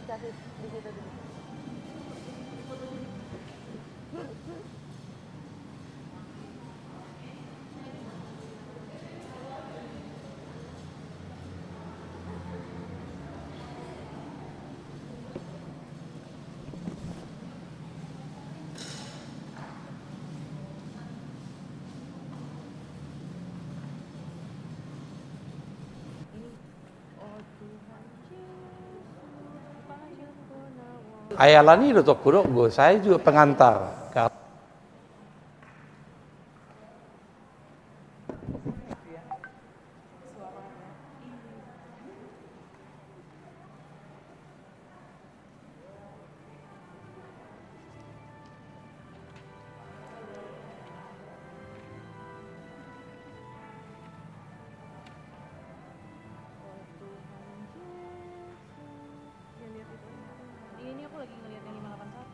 Kasih di situ dulu. Ayalani itu kuruk gue, saya juga pengantar. Ini aku lagi ngeliat yang 581.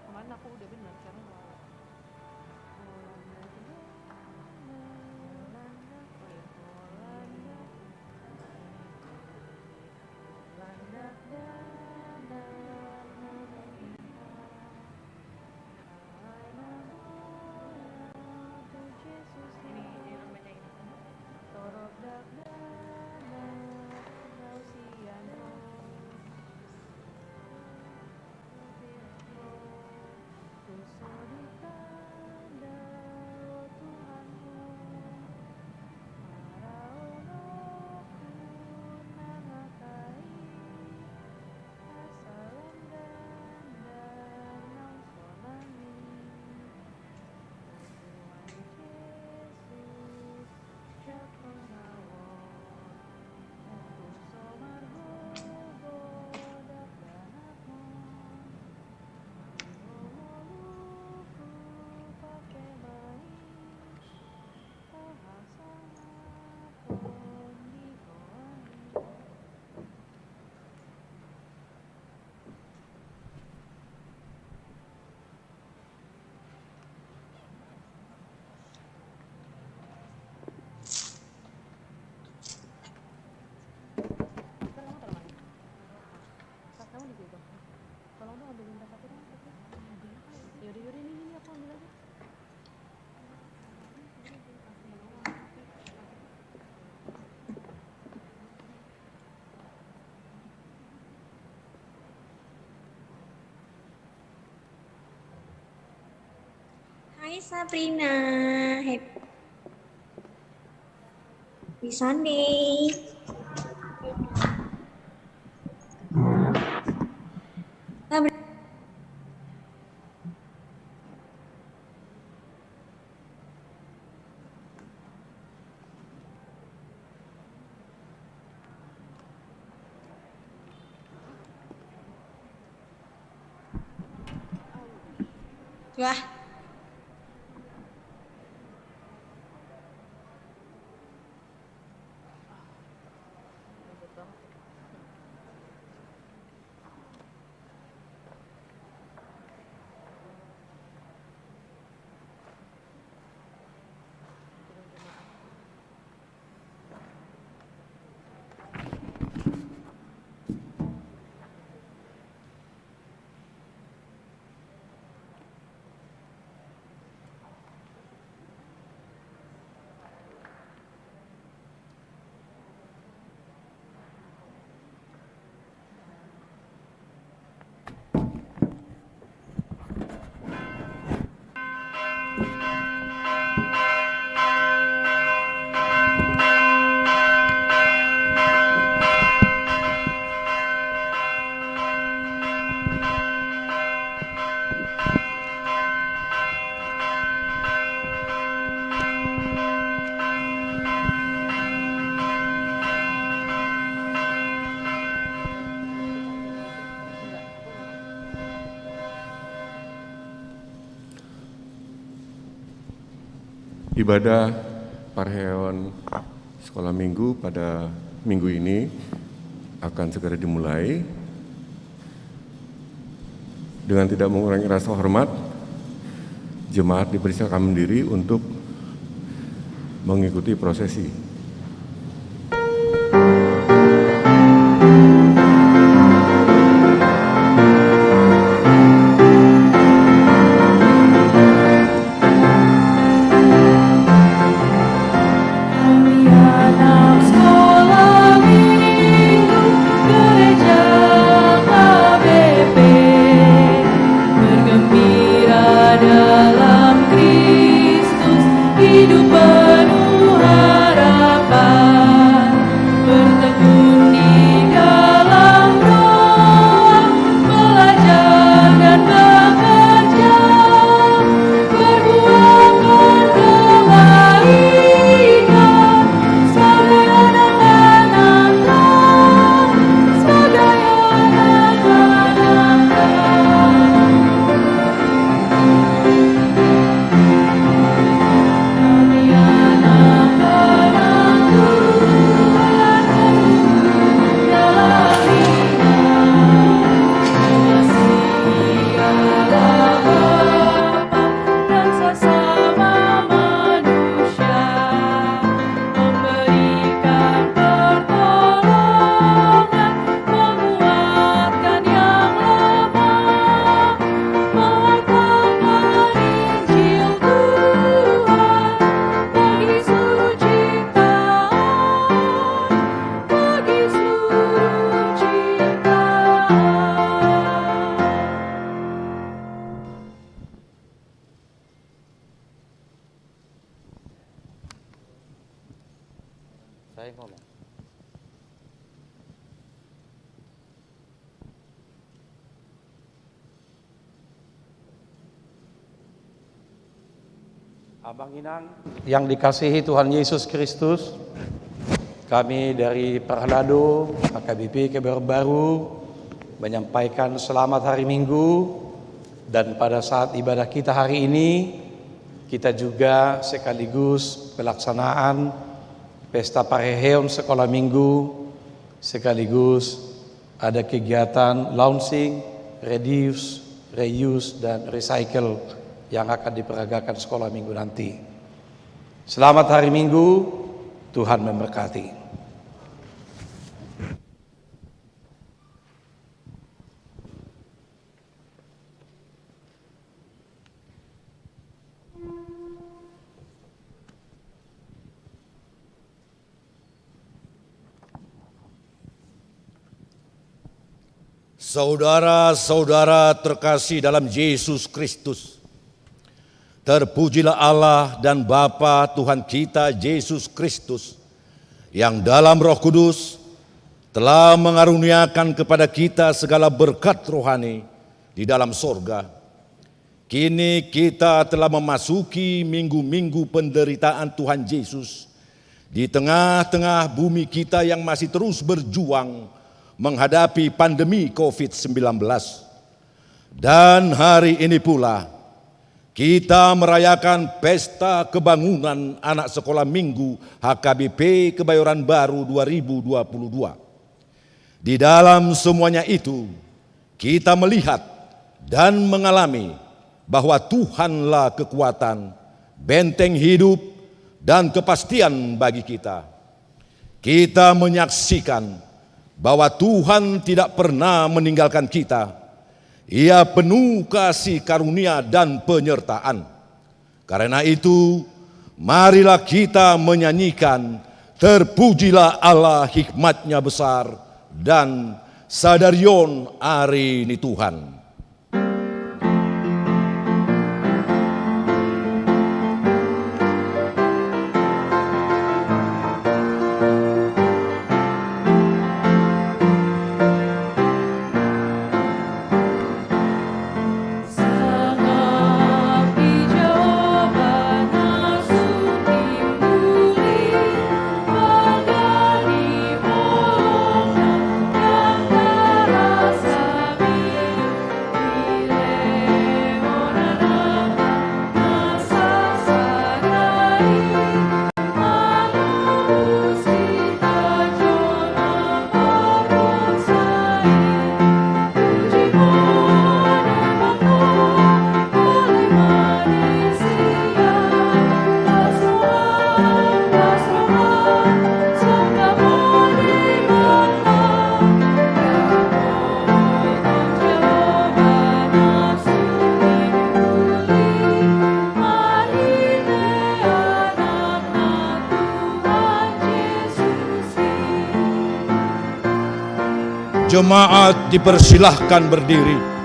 Kemarin aku udah bener karena Hai Sabrina, happy Sunday. Sabrina. Wah. Ibadah Parheon Sekolah Minggu pada minggu ini akan segera dimulai. Dengan tidak mengurangi rasa hormat, jemaat dipersilakan berdiri untuk mengikuti prosesi. Saya ngomong. Abang Inang yang dikasihi Tuhan Yesus Kristus, kami dari Perhlado HKBP Kebayoran Baru menyampaikan selamat hari Minggu, dan pada saat ibadah kita hari ini kita juga sekaligus pelaksanaan Pesta Parheon Sekolah Minggu, sekaligus ada kegiatan launching, reduce, reuse, dan recycle yang akan diperagakan sekolah minggu nanti. Selamat hari Minggu, Tuhan memberkati. Saudara-saudara terkasih dalam Yesus Kristus, terpujilah Allah dan Bapa Tuhan kita Yesus Kristus, yang dalam Roh Kudus telah mengaruniakan kepada kita segala berkat rohani di dalam sorga. Kini kita telah memasuki minggu-minggu penderitaan Tuhan Yesus di tengah-tengah bumi kita yang masih terus berjuang menghadapi pandemi COVID-19. Dan hari ini pula kita merayakan Pesta Kebangunan Anak Sekolah Minggu HKBP Kebayoran Baru 2022. Di dalam semuanya itu, kita melihat dan mengalami bahwa Tuhanlah kekuatan, benteng hidup, dan kepastian bagi kita. Kita menyaksikan bahwa Tuhan tidak pernah meninggalkan kita. Ia penuh kasih karunia dan penyertaan. Karena itu, marilah kita menyanyikan terpujilah Allah hikmatnya besar dan sadarion ari ni Tuhan. Jemaat dipersilahkan berdiri.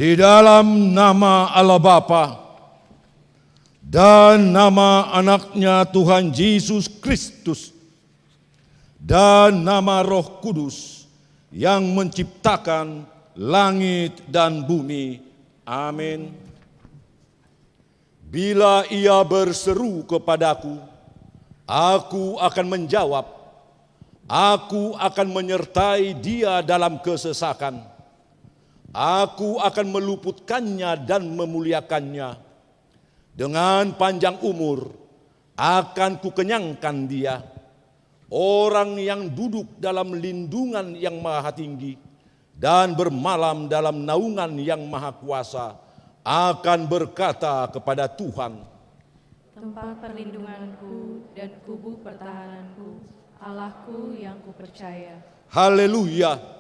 Di dalam nama Allah Bapa dan nama anaknya Tuhan Yesus Kristus dan nama Roh Kudus yang menciptakan langit dan bumi. Amin. Bila ia berseru kepadaku, aku akan menjawab. Aku akan menyertai dia dalam kesesakan. Aku akan meluputkannya dan memuliakannya. Dengan panjang umur akan kukenyangkan dia. Orang yang duduk dalam lindungan yang maha tinggi dan bermalam dalam naungan yang maha kuasa akan berkata kepada Tuhan, tempat perlindunganku dan kubu pertahananku, Allahku yang kupercaya. Haleluya.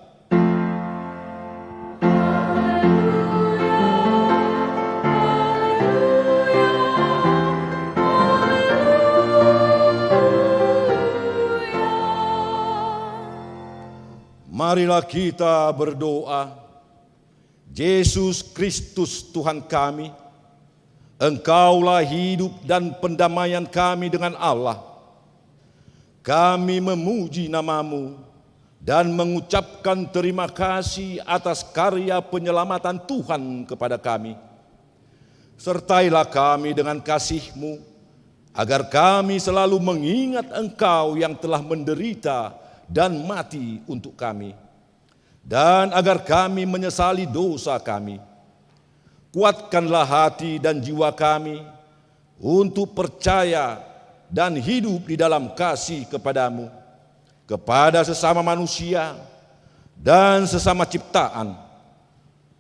Marilah kita berdoa. Yesus Kristus Tuhan kami, Engkaulah hidup dan pendamaian kami dengan Allah. Kami memuji nama-Mu dan mengucapkan terima kasih atas karya penyelamatan Tuhan kepada kami. Sertailah kami dengan kasih-Mu, agar kami selalu mengingat Engkau yang telah menderita dan mati untuk kami, dan agar kami menyesali dosa kami. Kuatkanlah hati dan jiwa kami untuk percaya dan hidup di dalam kasih kepadamu, kepada sesama manusia dan sesama ciptaan.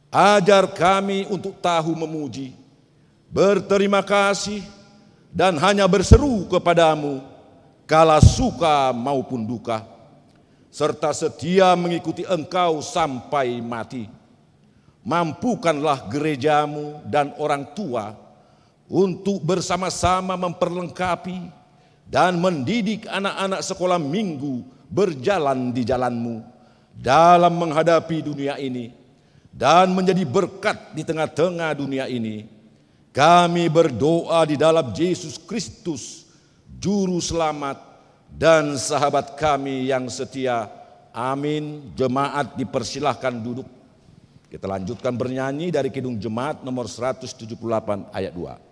Ajar kami untuk tahu memuji, berterima kasih, dan hanya berseru kepadamu kala suka maupun duka, serta setia mengikuti Engkau sampai mati. Mampukanlah gerejamu dan orang tua untuk bersama-sama memperlengkapi dan mendidik anak-anak sekolah minggu berjalan di jalan-Mu dalam menghadapi dunia ini dan menjadi berkat di tengah-tengah dunia ini. Kami berdoa di dalam Yesus Kristus, Juru Selamat dan sahabat kami yang setia. Amin. Jemaat dipersilahkan duduk. Kita lanjutkan bernyanyi dari Kidung Jemaat nomor 178 ayat 2.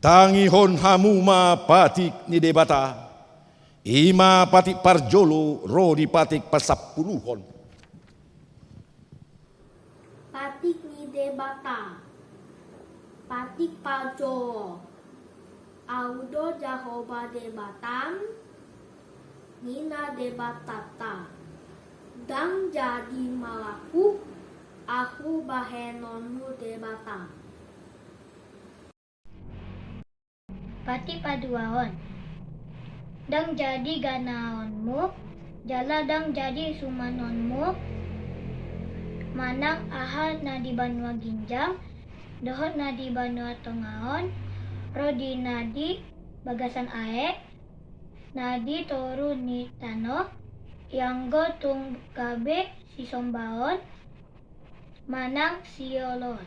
Tangihon hamuma patik nidebata, ima patik parjolo rodi patik pasapuluhon. Patik nidebata, patik parjolo, audo jahoba debatam, nina debatata, dang jadi malaku, Aku bahenonmu de Batam. Pati paduaon. Dang jadi ganaonmu, jala dang jadi sumanonmu. Manang aha na di Banua Ginjang, dohot na di Banua Tongaon, rodi nadi Bagasan Aek, nadi toru ni Tano, yanggo tung gabe si Sombaon, manang siolon.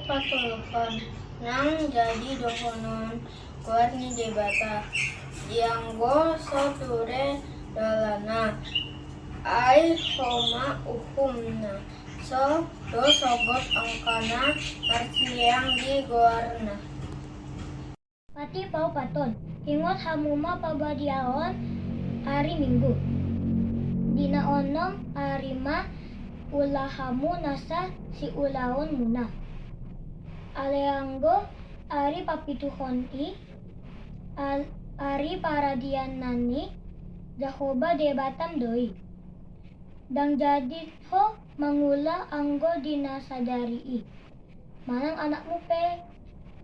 Patulukon, nang jadi dohonon, kuat ni debata, yanggo soture dalana. Ai homa uhumna so do sogot angkana marsiang di goarna. Pati pau paton ingot hamuma pabadiaon hari Minggu dina onom arima ulahamu nasa si ulaon muna aleanggo ari papituhon ari paradian nani Jahoba de Batam doi. Dang jadi ho mangula anggo dina sadari manang anakmu pe,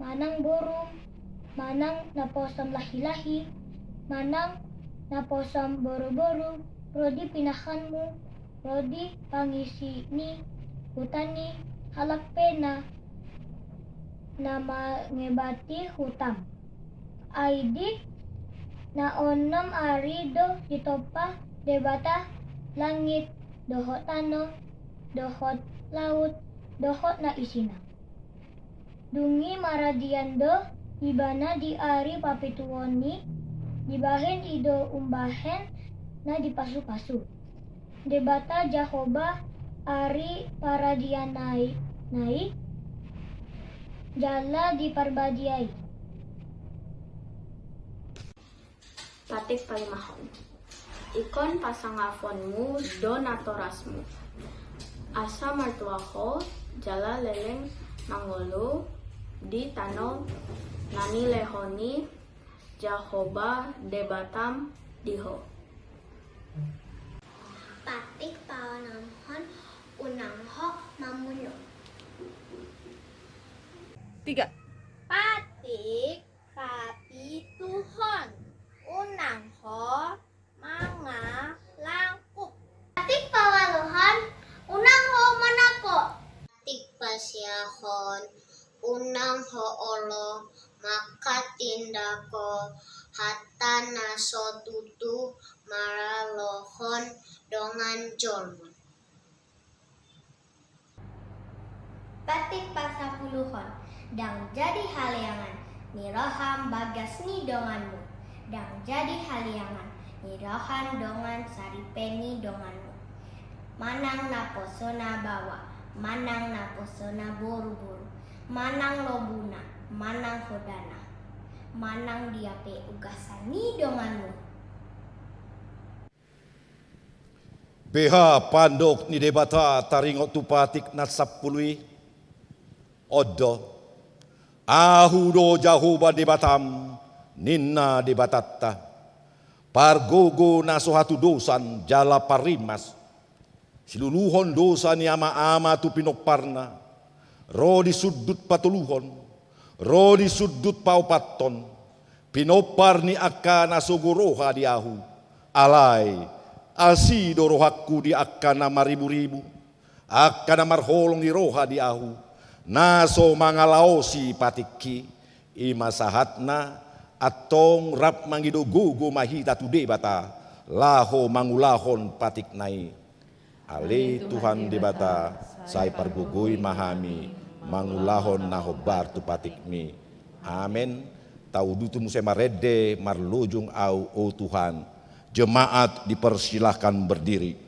manang burung, manang naposam lahi-lahi, manang naposam boru-boru, rodi pinahanmu, rodi pangisi ni hutani halak pena nama ngebati hutam. Aidi na onom ari do ditopah debata langit, dohot tano, dohot laut, dohot na isina. Dungi maradian do, ibana di ari papituoni, dibahen ido umbahen na dipasu-pasu. Debata Jahoba ari paradian nai, jala diparbadiai. Patik palimahon. Ikon pasangafonmu donatorasmu. Asa martuaho jala leleng mangolo di tanong nani lehoni Jahoba de Batam diho. Patik pawanamhon unangho mamuno. 3. Patik papituhon unangho manga langkup. Patik pawaluhan unangho manako. Patik pasyahon unangho olo makatindako hatana sotutu maralohon dongan jolmon. Patik pasapuluhon dang jadi haliangan niroham bagas ni donganmu. Dang jadi haliangan nirohan dongan saripeni donganmu. Manang naposona bawa, manang naposona boru-boru, manang lobuna, manang hodana, manang diape ugasani donganmu. Beha pandok ni debata taringot tu patik na sapului odo ahudo Jahoba de Batam ninna de Batatta pargogo na sohatu dosan jala parimas siluluhon dosa ni ama-ama tu pinoparna ro di sudut patuluhon ro di sudut paupaton pinopar ni akana sogoroha di ahu alai asi dorohaku di akana maribu-ribu akana marholong di roha di ahu naso mangalaosi patiki imasahatna atong rap mangido gugu mahita tu debata laho mangulahon patik nai ale Tuhan debata sai pargugui mahami mangulahon nahobar tu patik mi amen tau dutu muse marede marlujung au o Tuhan. Jemaat dipersilahkan berdiri.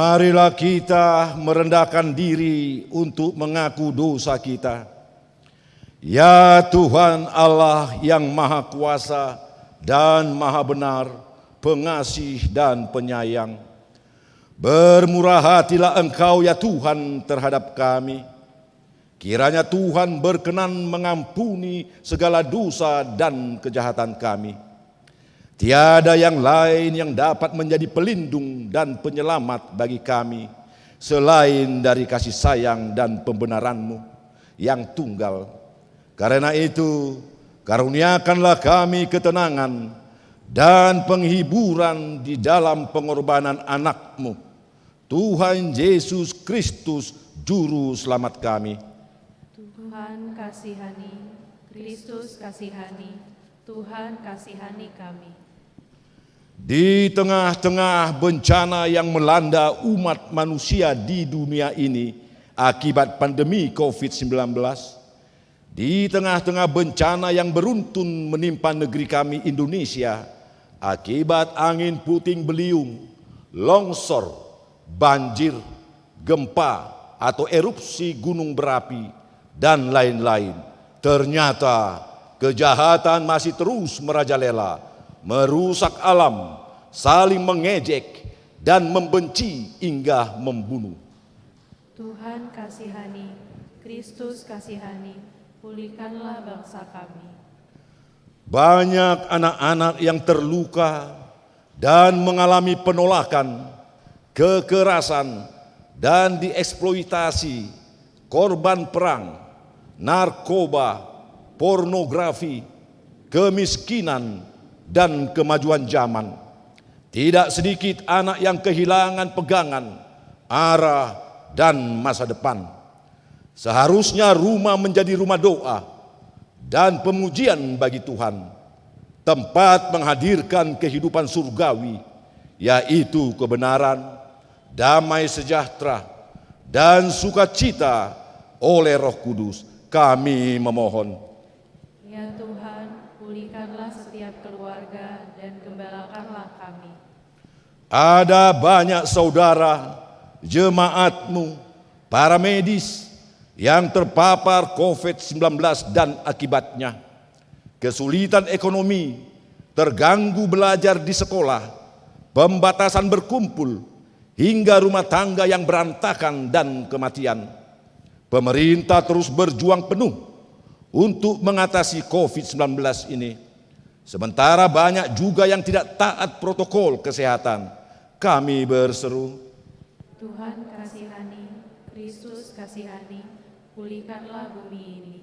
marilah kita merendahkan diri untuk mengaku dosa kita. Ya Tuhan Allah yang Maha Kuasa dan Maha Benar, pengasih dan penyayang, bermurah hatilah Engkau ya Tuhan terhadap kami. Kiranya Tuhan berkenan mengampuni segala dosa dan kejahatan kami. Tiada yang lain yang dapat menjadi pelindung dan penyelamat bagi kami selain dari kasih sayang dan pembenaran-Mu yang tunggal. Karena itu, karuniakanlah kami ketenangan dan penghiburan di dalam pengorbanan anak-Mu, Tuhan Yesus Kristus, Juru Selamat kami. Tuhan kasihani, Kristus kasihani, Tuhan kasihani kami. Di tengah-tengah bencana yang melanda umat manusia di dunia ini akibat pandemi COVID-19, di tengah-tengah bencana yang beruntun menimpa negeri kami Indonesia akibat angin puting beliung, longsor, banjir, gempa atau erupsi gunung berapi, dan lain-lain, ternyata kejahatan masih terus merajalela, merusak alam, saling mengejek, dan membenci hingga membunuh. Tuhan kasihani, Kristus kasihani, pulihkanlah bangsa kami. Banyak anak-anak yang terluka dan mengalami penolakan, kekerasan, dan dieksploitasi, korban perang, narkoba, pornografi, kemiskinan, dan kemajuan zaman. Tidak sedikit anak yang kehilangan pegangan, arah, dan masa depan. Seharusnya rumah menjadi rumah doa dan pemujian bagi Tuhan, tempat menghadirkan kehidupan surgawi, yaitu kebenaran, damai sejahtera, dan sukacita oleh Roh Kudus. Kami memohon. Ya Tuhan, pulihkanlah setiap keluarga dan gembalakanlah kami. Ada banyak saudara, jemaat-Mu, para medis yang terpapar COVID-19 dan akibatnya. Kesulitan ekonomi, terganggu belajar di sekolah, pembatasan berkumpul, hingga rumah tangga yang berantakan dan kematian. Pemerintah terus berjuang penuh untuk mengatasi COVID-19 ini. Sementara banyak juga yang tidak taat protokol kesehatan. Kami berseru, Tuhan kasihani, Kristus kasihani, pulihkanlah bumi ini.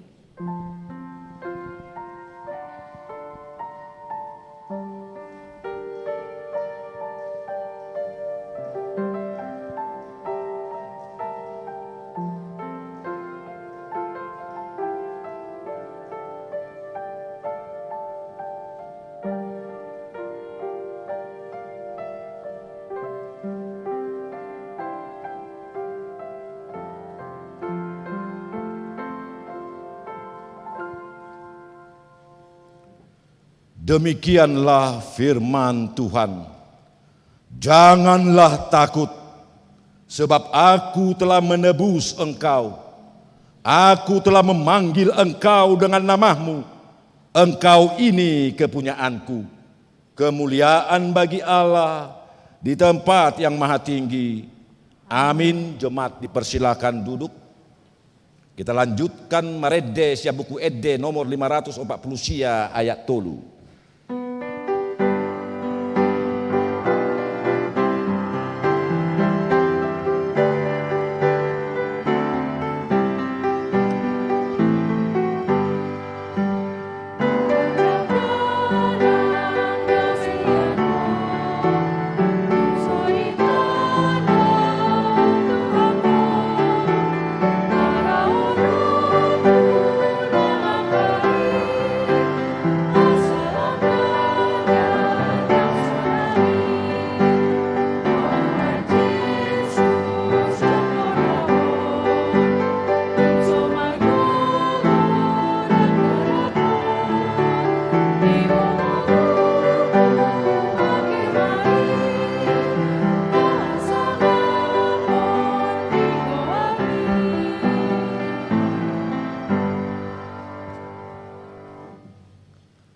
demikianlah firman Tuhan. Janganlah takut, sebab aku telah menebus engkau. Aku telah memanggil engkau dengan namamu. Engkau ini kepunyaanku. Kemuliaan bagi Allah di tempat yang maha tinggi. Amin. Jemaat dipersilakan duduk. Kita lanjutkan Marede sia buku Ede nomor 540 sia ayat 3. Asal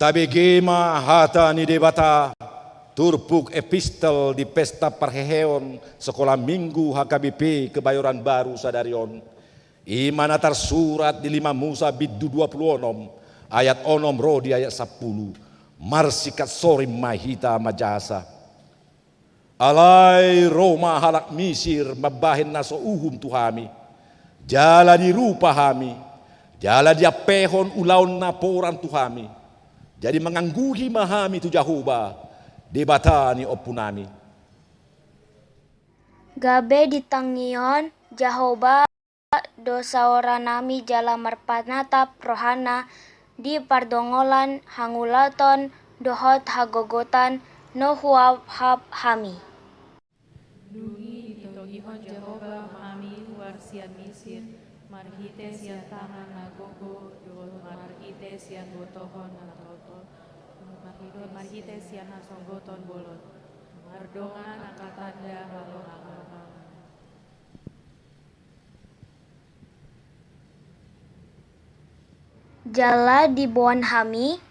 tabegema hata ni debata turpuk epistel di pesta perheheon sekolah minggu HKBP Kebayoran Baru Sadarion. Imana tersurat di 5 Musa biddu 26 ayat onom rodi ayat 10. Marsikat sorim mahita majasa. Alai Roma halak misir mabahin naso uhum tuhami. Jala di rupa hami. Jala dia pehon ulaun naporan tuhami. Jadi mengangguhi mahami tu Jahuba debatani opunami. Gabe ditangion Jahoba dosa oranami jala marpanatap rohana di pardongolan hangulaton dohot hagogotan no huab hab hami. Dungi ditogihon Jehovah mahami warsian misir, marhite sian tangan nagogo, dol marhite sian botohon natoto, marhite sian hasonggoton bolot, mardongan akatanda halon akal. Jala di bon hami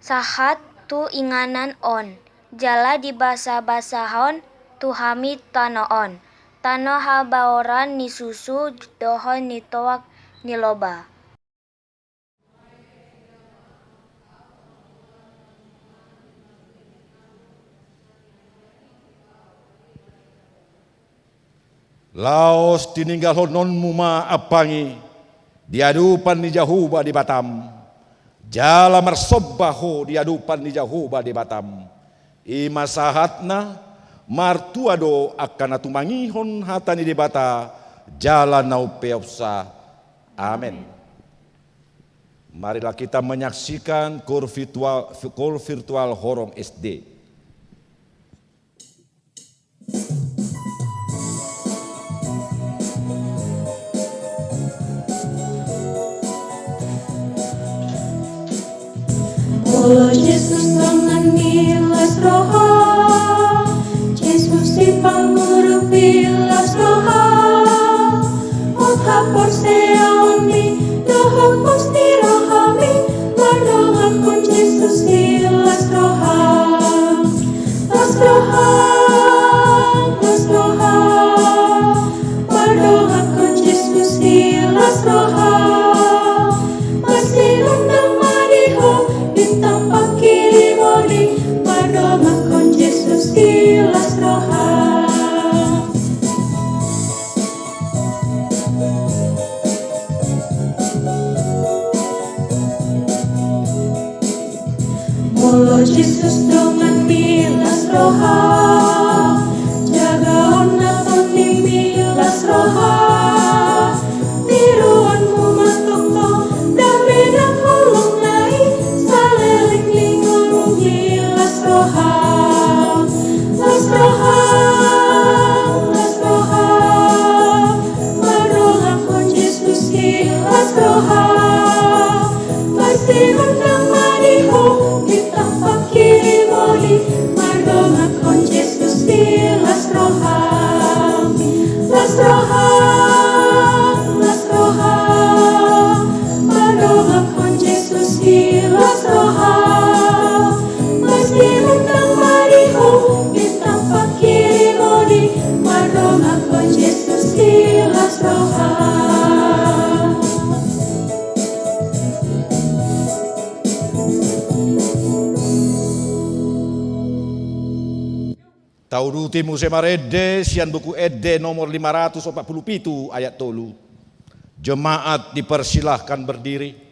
sahat tu inganan on. Jala di basa-basahon tu hami tanoon. Tano habaoran ni susu dohon ni toak ni loba. Laos tininggal non muma apangi diadupan ni Jahuba di Batam. Jala marsobbaho diadupan ni Jahuba di Batam. Ima sahatna martuado akan atumangihon hatani di bata jala nau peopsa. Amin. Marilah kita menyaksikan kur virtual Horong SD. Oh Yesus tangan milas roha, Yesus si panguru pilas roha, Otha porseami, dohok posti rohami, Mardonga kun Yesus pilas roha, las roha, Mardonga kun Yesus pilas roha. Oh Yesus dengan milas roha, jaga onaton di milas roha, tiruanmu matokto damedang holong nai, saleling lingonmu milas roha, las roha, Madonga kon Yesus milas roha, pasti undang mariho. Mardonga kon Yesus pilas roha, las roha, Mardonga kon Yesus pilas roha, pasti undang mariho, bintang pakiri modi, Mardonga kon Yesus pilas roha. Tauruti Musema Rede, sian buku Ede nomor 547 ayat 3. Jemaat dipersilahkan berdiri.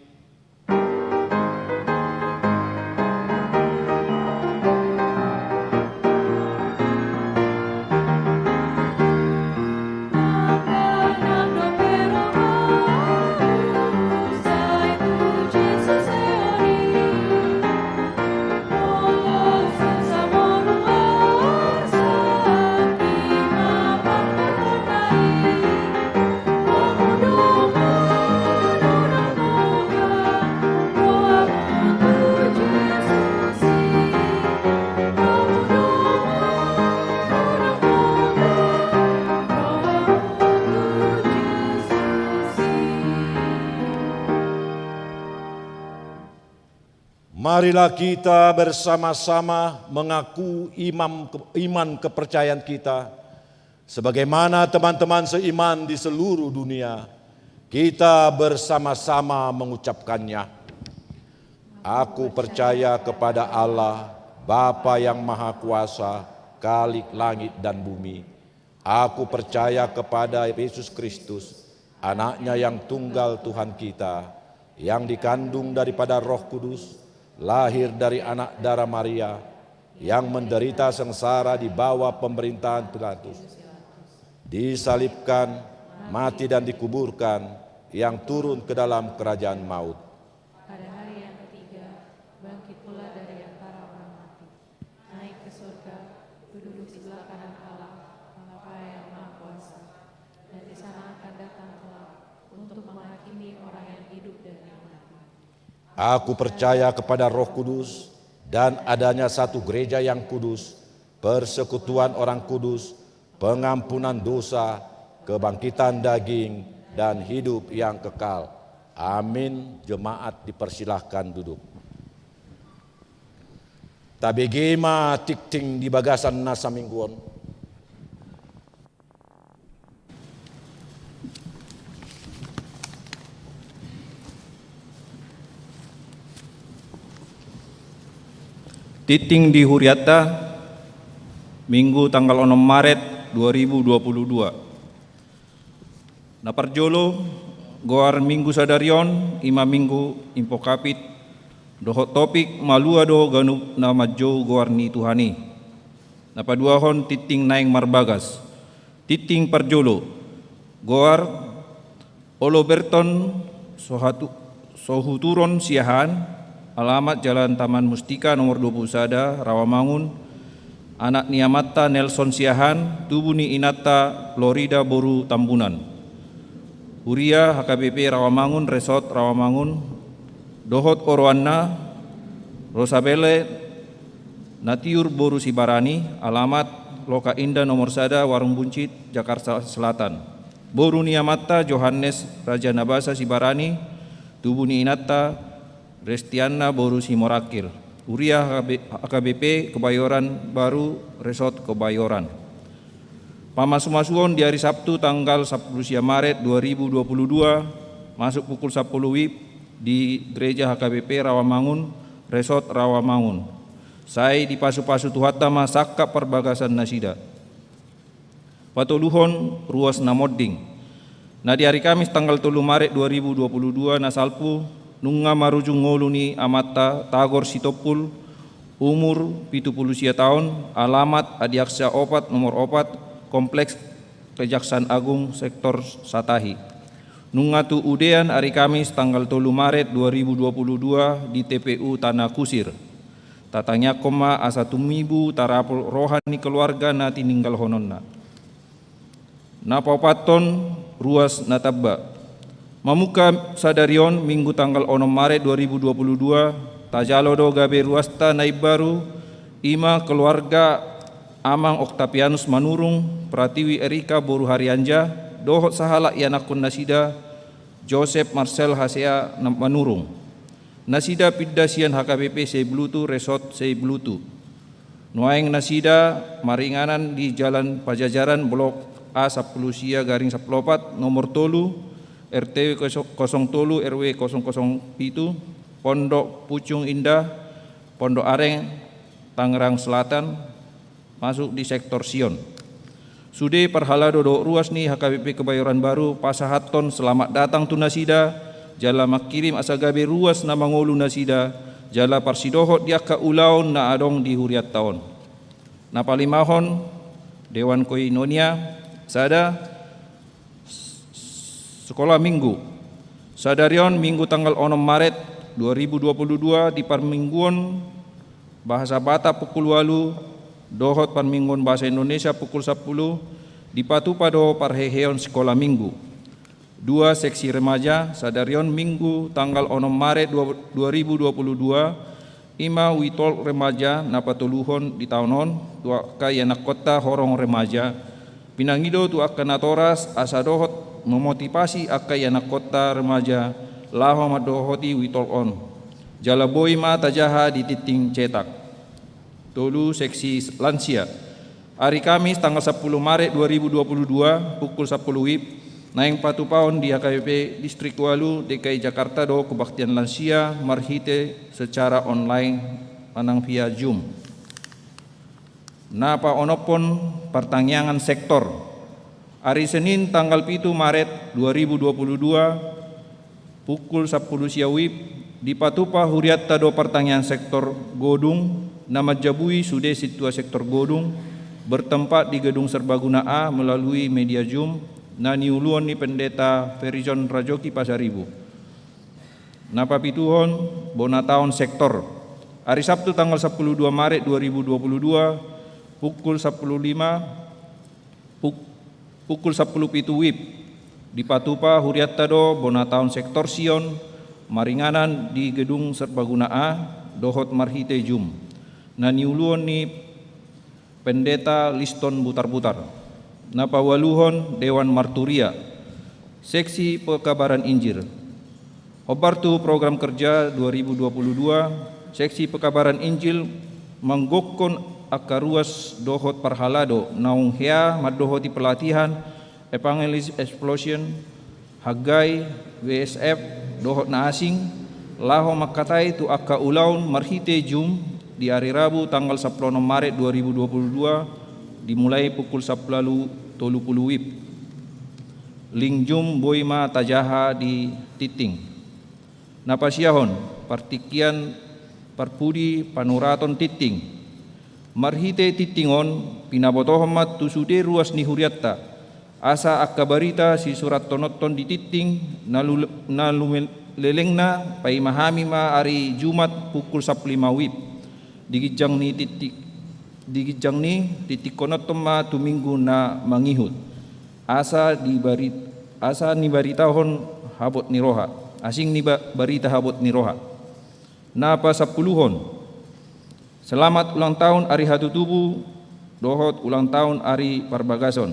Marilah kita bersama-sama mengaku iman kepercayaan kita. Sebagaimana teman-teman seiman di seluruh dunia, kita bersama-sama mengucapkannya. Aku percaya kepada Allah, Bapa yang Maha Kuasa, Khalik langit dan bumi. Aku percaya kepada Yesus Kristus, Anaknya yang tunggal Tuhan kita, yang dikandung daripada Roh Kudus, lahir dari anak darah Maria, yang menderita sengsara di bawah pemerintahan Pilatus, disalibkan, mati dan dikuburkan, yang turun ke dalam kerajaan maut. Pada hari yang ketiga, bangkit pula dari antara orang mati, naik ke surga, duduk di sebelah kanan Allah, Bapa yang Maha Kuasa, dan di sana akan datang kelak untuk menghakimi orang yang hidup dan yang mati. Aku percaya kepada Roh Kudus dan adanya satu gereja yang kudus, persekutuan orang kudus, pengampunan dosa, kebangkitan daging, dan hidup yang kekal. Amin. Jemaat dipersilahkan duduk. Tabegema tikting di bagasan nasa mingguan. Titing di Huriata, Minggu tanggal 6 Maret 2022. Naparjolo, goar Minggu Sadarion, ima Minggu Impokapit, dohot topik malua do ganup na majo goar ni Tuhani. Napaduahon titing naing marbagas, titing parjolo, goar Olo Berton sohuturon siahan, alamat Jalan Taman Mustika nomor 20 Sada, Rawamangun, anak Niamata Nelson Siahan, Tubuni Inata, Florida Boru Tambunan. Huria HKBP Rawamangun, Resort Rawamangun, Dohot Orwana, Rosabele, Natiur Boru Sibarani, alamat Loka Indah nomor Sada, Warung Buncit, Jakarta Selatan. Boru Niamata Johannes Raja Nabasa Sibarani, Tubuni Inata, Restiana Boru Simorakil. Uria AKBP Kebayoran Baru Resort Kebayoran. Pamasumasuon di hari Sabtu tanggal 10 Maret 2022 masuk pukul 10 WIB di Gereja HKBP Rawamangun Resort Rawamangun. Saya di pasu-pasu tuhatama sakka perbagasan nasida. Patoluhon ruas namoding. Nah di hari Kamis tanggal 3 Maret 2022 nasalpu nunga marujung ngoluni amata Tagor Sitopul, umur 70 tahun, alamat Adiaksa Opat nomor 4, Kompleks Kejaksaan Agung Sektor Satahi. Nunga tu udean hari Kamis tanggal 3 Maret 2022 di TPU Tanah Kusir. Tatanya koma asa tumibu tarapul rohani keluarga na tininggal hononna. Napapaton ruas natabba. Mamuka Sadarion Minggu tanggal 6 Maret 2022 tajalodo gabe ruasta naib baru ima keluarga Amang Oktapianus Manurung Pratiwi Erika Boru Harianja dohot sahala yanakun nasida Joseph Marcel Hasea Manurung nasida Piddasian HKBP Seiblutu Resort Seiblutu nuaing nasida maringanan di Jalan Pajajaran Blok A 10 garing 14 nomor tolu RT 03 RW 007 Pondok Pucung Indah Pondok Areng Tangerang Selatan masuk di sektor Sion. Sude perhala dodo ruas ni HKBP Kebayoran Baru pasahaton selamat datang tu nasida jala makirim asagabe ruas na mangolu nasida jala parsidohot diaka ulaon na adong di huriat taon. Napalimahon Dewan Koinonia sada Sekolah Minggu Sadarion Minggu tanggal 6 Maret 2022 di Parmingguan Bahasa Batak pukul 8 dohot Parmingguan Bahasa Indonesia pukul 10 di Patupado Parheheon Sekolah Minggu 2 seksi remaja Sadarion Minggu tanggal 6 Maret 2022 ima witol remaja napatuluhon di tahunon tua kayanak kota horong remaja pinangido tu akan atoras asa dohot memotivasi akai anak kota remaja laho madohoti witol on Jalaboi ma tajaha di titing cetak. Tolu seksi lansia. Hari Kamis tanggal 10 Maret 2022 pukul 10 WIB naing patupaon di HKBP Distrik Walu DKI Jakarta do kebaktian lansia marhite secara online manang via Zoom. Napa onopon pertanyaan sektor. Hari Senin tanggal 7 Maret 2022 pukul 10 siang WIB di Patupa Huriatta do pertanyaan sektor Godung nama jabui sudah situa sektor Godung bertempat di Gedung Serbaguna A melalui media Zoom na niuluan ni Pendeta Ferizon Rajoki Pasaribu. Napa pituhon bona tahun sektor. Hari Sabtu tanggal 12 Maret 2022 pukul 10 pitu WIB di Patupa Huriatta do bona tahun sektor Sion maringanan di Gedung Serbaguna A dohot marhite Zoom. Na niuluan ni Pendeta Liston Butar-Butar. Napa waluhon Dewan Marturia. Seksi Pekabaran Injil. Obartu program kerja 2022. Seksi Pekabaran Injil menggokon akaruas dohot parhalado naung hea madohoti pelatihan Evangelis Explosion Hagai WSF dohot na asing laho makatai tu akka ulaun marhite Zoom di hari Rabu tanggal 10 Maret 2022 dimulai pukul 10.30 WIB. Link Zoom boima tajaha di titing. Napasiahon partikian parpudi panuraton titing. Marhite titingon pinabotohomat tusude ruas ni Huriatta. Asa akabarita si surat tonoton di titing nalulelengna pai mahami ma ari Jumat pukul 15 WIB. Digijang ni titik konotom ma tuminggu na mangihut. Asa ni baritahon habot ni roha. Asing ni barita habot ni roha. Napa 10-hon. Selamat ulang tahun Ari Hatu Tubuh, dohot ulang tahun Ari Parbagason.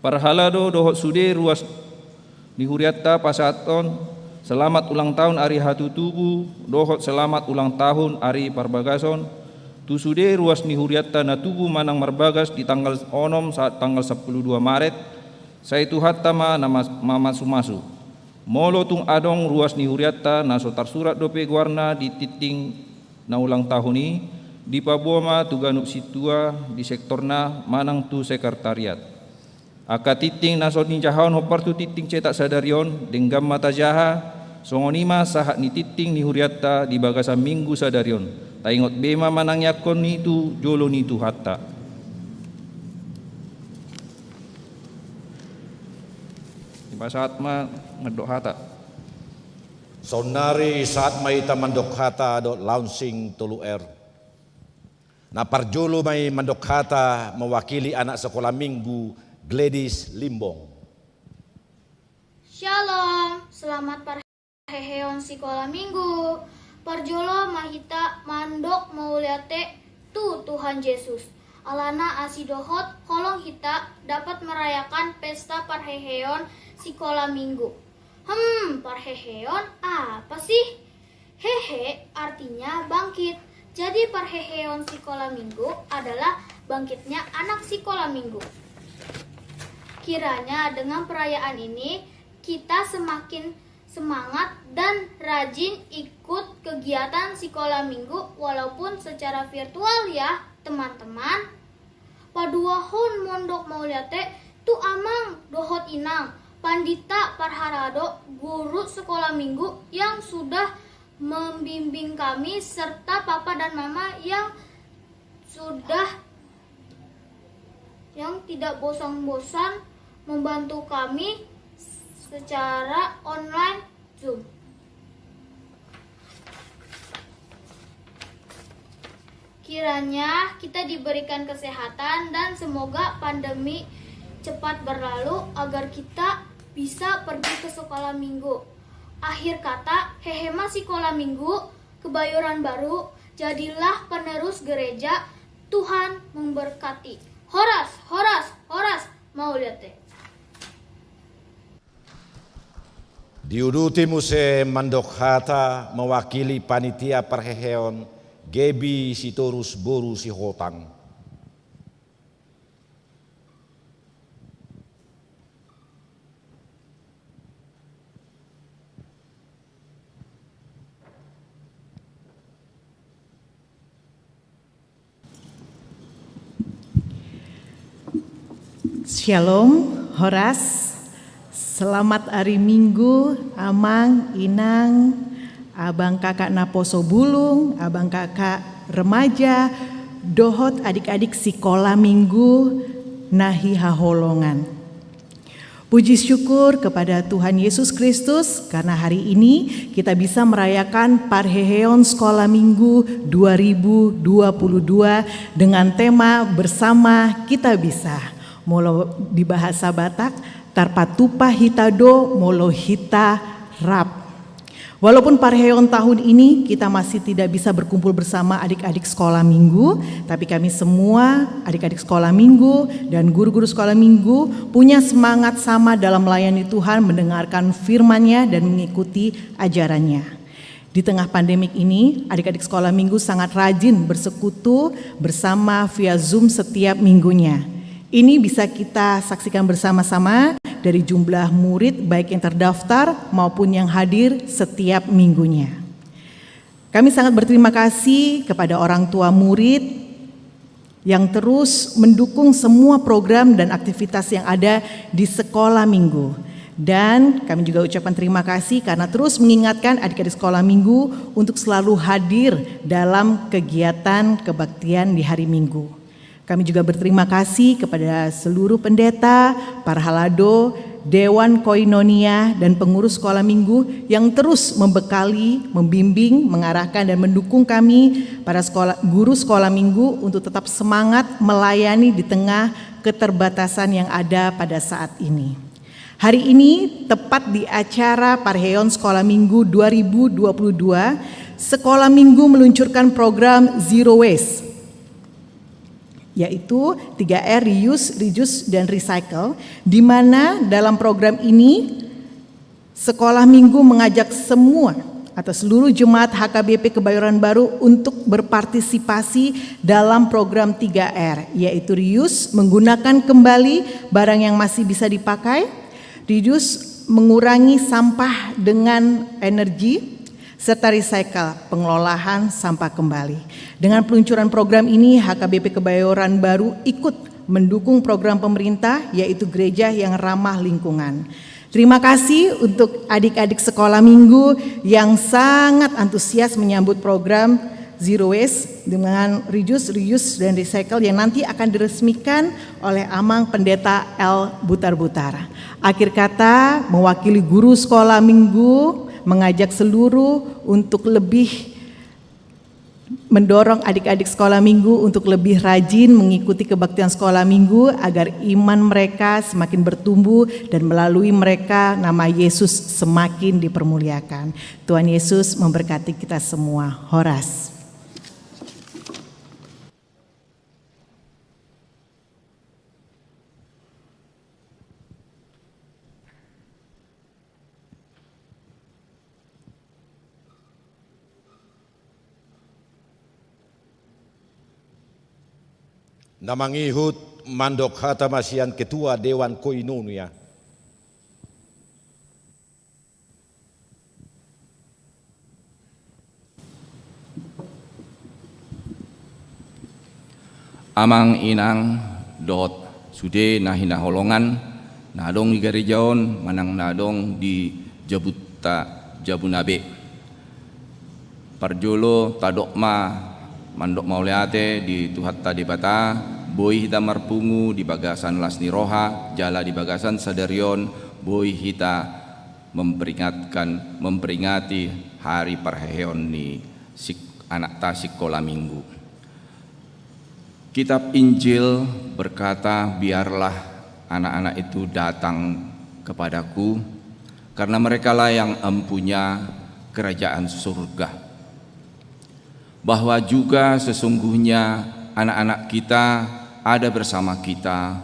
Parhalado dohot sude ruas ni Huriatta Pasaton. Selamat ulang tahun Ari Hatu Tubuh, dohot selamat ulang tahun Ari Parbagason. Tusude ruas ni Huriatta na tubuh manang marbagas di tanggal onom saat tanggal 12 Maret. Saya tu hatta ma nama masu-masu. Molo tung adong ruas ni Huriatta na sotar surat dope guarna di titing na ulang tahun ni di Pabuama tu ganup situa di sektorna manang tu sekretariat. Aka titing nasod ni jahon hopar tu titing cetak sadarion denggam mata jaha songonima sahat ni titing ni Huriatta di bagasan minggu sadarion. Taingot bema manang yakon ni tu jolo ni tu hatta. Iba saat ma ngedok hata. Sonari saat mai tamandok hata do launching tolu R. Na parjolo mai mandok hata mewakili anak sekolah minggu Gladys Limbong. Shalom, selamat parheheon sekolah minggu. Parjolo mahita mandok mauliate tu Tuhan Yesus. Alana asidohot kolong kita dapat merayakan pesta parheheon sekolah minggu. Parheheon apa sih? Hehe artinya bangkit. Jadi parheheon sekolah minggu adalah bangkitnya anak sekolah minggu. Kiranya dengan perayaan ini kita semakin semangat dan rajin ikut kegiatan sekolah minggu walaupun secara virtual ya teman-teman. Paduahon mondok mauliate tu amang dohot inang pandita parharado guru sekolah minggu yang sudah membimbing kami serta papa dan mama yang tidak bosan-bosan membantu kami secara online Zoom. Kiranya kita diberikan kesehatan dan semoga pandemi cepat berlalu agar kita bisa pergi ke sekolah minggu. Akhir kata, hehema sekolah minggu, Kebayoran Baru, jadilah penerus gereja. Tuhan memberkati. Horas, horas, horas, mau lihat deh. Diuduti muse mandok hata mewakili panitia perheheon Gebi Sitorus Boru Sihotang. Shalom, Horas. Selamat hari Minggu, Amang, Inang, abang kakak Naposo Bulung, abang kakak remaja, dohot adik-adik sekolah Minggu, nahi haholongan. Puji syukur kepada Tuhan Yesus Kristus karena hari ini kita bisa merayakan Parheheon Sekolah Minggu 2022 dengan tema Bersama Kita Bisa. Molo di bahasa Batak, tarpatupa hitado molo hita rap. Walaupun Parheheon tahun ini kita masih tidak bisa berkumpul bersama adik-adik sekolah minggu, tapi kami semua adik-adik sekolah minggu dan guru-guru sekolah minggu punya semangat sama dalam melayani Tuhan, mendengarkan firman-Nya dan mengikuti ajarannya. Di tengah pandemik ini, adik-adik sekolah minggu sangat rajin bersekutu bersama via Zoom setiap minggunya. Ini bisa kita saksikan bersama-sama dari jumlah murid baik yang terdaftar maupun yang hadir setiap minggunya. Kami sangat berterima kasih kepada orang tua murid yang terus mendukung semua program dan aktivitas yang ada di sekolah minggu. Dan kami juga ucapkan terima kasih karena terus mengingatkan adik-adik sekolah minggu untuk selalu hadir dalam kegiatan kebaktian di hari Minggu. Kami juga berterima kasih kepada seluruh pendeta, para halado, Dewan Koinonia, dan pengurus sekolah minggu yang terus membekali, membimbing, mengarahkan, dan mendukung kami, para guru sekolah minggu untuk tetap semangat melayani di tengah keterbatasan yang ada pada saat ini. Hari ini, tepat di acara Parheheon Sekolah Minggu 2022, Sekolah Minggu meluncurkan program Zero Waste, yaitu 3R, reuse, reduce, dan recycle, di mana dalam program ini sekolah minggu mengajak semua atau seluruh jemaat HKBP Kebayoran Baru untuk berpartisipasi dalam program 3R, yaitu reuse, menggunakan kembali barang yang masih bisa dipakai, reduce, mengurangi sampah dengan energi, serta recycle, pengelolaan sampah kembali. Dengan peluncuran program ini, HKBP Kebayoran Baru ikut mendukung program pemerintah, yaitu gereja yang ramah lingkungan. Terima kasih untuk adik-adik sekolah minggu yang sangat antusias menyambut program Zero Waste dengan reduce, reuse, dan recycle yang nanti akan diresmikan oleh Amang Pendeta L. Butar-Butar. Akhir kata, mewakili guru sekolah minggu, mengajak seluruh untuk lebih mendorong adik-adik sekolah minggu untuk lebih rajin mengikuti kebaktian sekolah minggu agar iman mereka semakin bertumbuh dan melalui mereka nama Yesus semakin dipermuliakan. Tuhan Yesus memberkati kita semua. Horas. Namangihut mandok hata masian ketua Dewan Koinonia. Amang inang dot sude nahina holongan nadong di gerejaon manang nadong di Jabuta Jabunabe. Parjolo tadokma mandok mauleate di Tuhatta di Bata, boy hita marpungu di bagasan Lasni Roha, jala di bagasan Sadarion, boy hita memperingati hari Parheheon ni anak ta sekolah minggu. Kitab Injil berkata, biarlah anak-anak itu datang kepadaku, karena merekalah yang empunya kerajaan surga. Bahwa juga sesungguhnya anak-anak kita ada bersama kita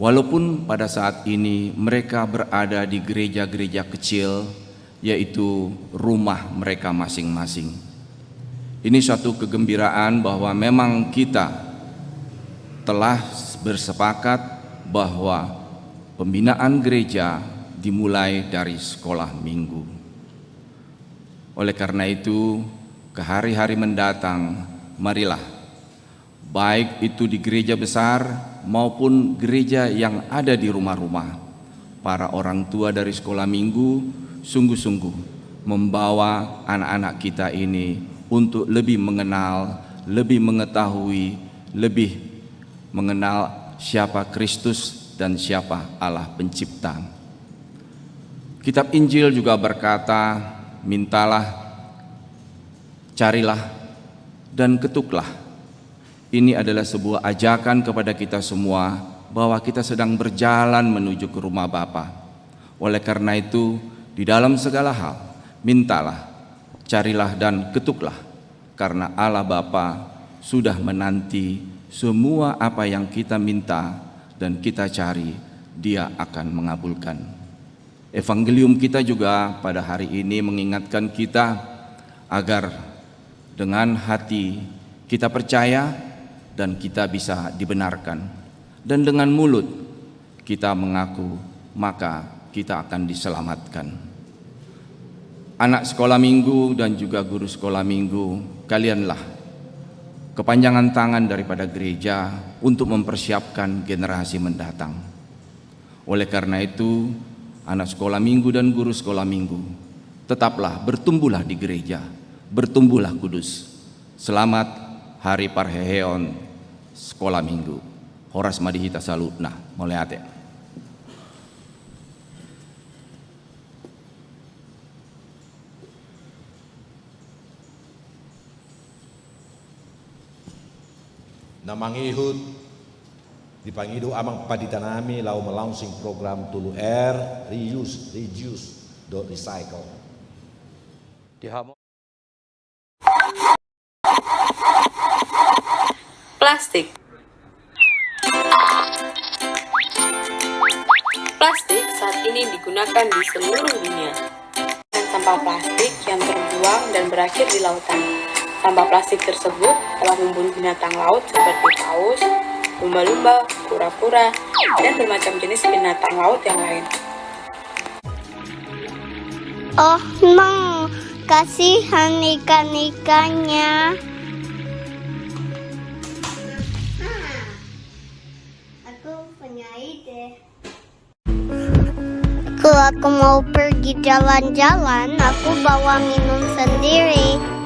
Walaupun pada saat ini mereka berada di gereja-gereja kecil, yaitu rumah mereka masing-masing. Ini suatu kegembiraan bahwa memang kita telah bersepakat bahwa pembinaan gereja dimulai dari sekolah minggu. Oleh karena itu, ke hari-hari mendatang, marilah, baik itu di gereja besar maupun gereja yang ada di rumah-rumah, para orang tua dari sekolah minggu sungguh-sungguh membawa anak-anak kita ini untuk lebih mengenal, lebih mengetahui, lebih mengenal siapa Kristus dan siapa Allah pencipta. Kitab Injil juga berkata, mintalah, carilah, dan ketuklah. Ini adalah sebuah ajakan kepada kita semua bahwa kita sedang berjalan menuju ke rumah Bapa. Oleh karena itu, di dalam segala hal, mintalah, carilah, dan ketuklah, karena Allah Bapa sudah menanti semua apa yang kita minta dan kita cari, Dia akan mengabulkan. Evangelium kita juga pada hari ini mengingatkan kita agar dengan hati kita percaya dan kita bisa dibenarkan, dan dengan mulut kita mengaku, maka kita akan diselamatkan. Anak sekolah minggu dan juga guru sekolah minggu, kalianlah kepanjangan tangan daripada gereja untuk mempersiapkan generasi mendatang. Oleh karena itu, anak sekolah minggu dan guru sekolah minggu, tetaplah bertumbuhlah di gereja, bertumbuhlah kudus. Selamat Hari Parheheon Sekolah Minggu. Horas Madihita Salutna, Moleate. Namangihut dipangidu amang paditanami lau melaunching program Tulu Air Reuse, Recycle. Plastik. Plastik saat ini digunakan di seluruh dunia. Dan sampah plastik yang terbuang dan berakhir di lautan. Sampah plastik tersebut telah membunuh binatang laut seperti paus, lumba-lumba, kura-kura, dan bermacam jenis binatang laut yang lain. Oh no, kasihan ikan-ikannya. Aku punya ide. Kalau aku mau pergi jalan-jalan, aku bawa minum sendiri.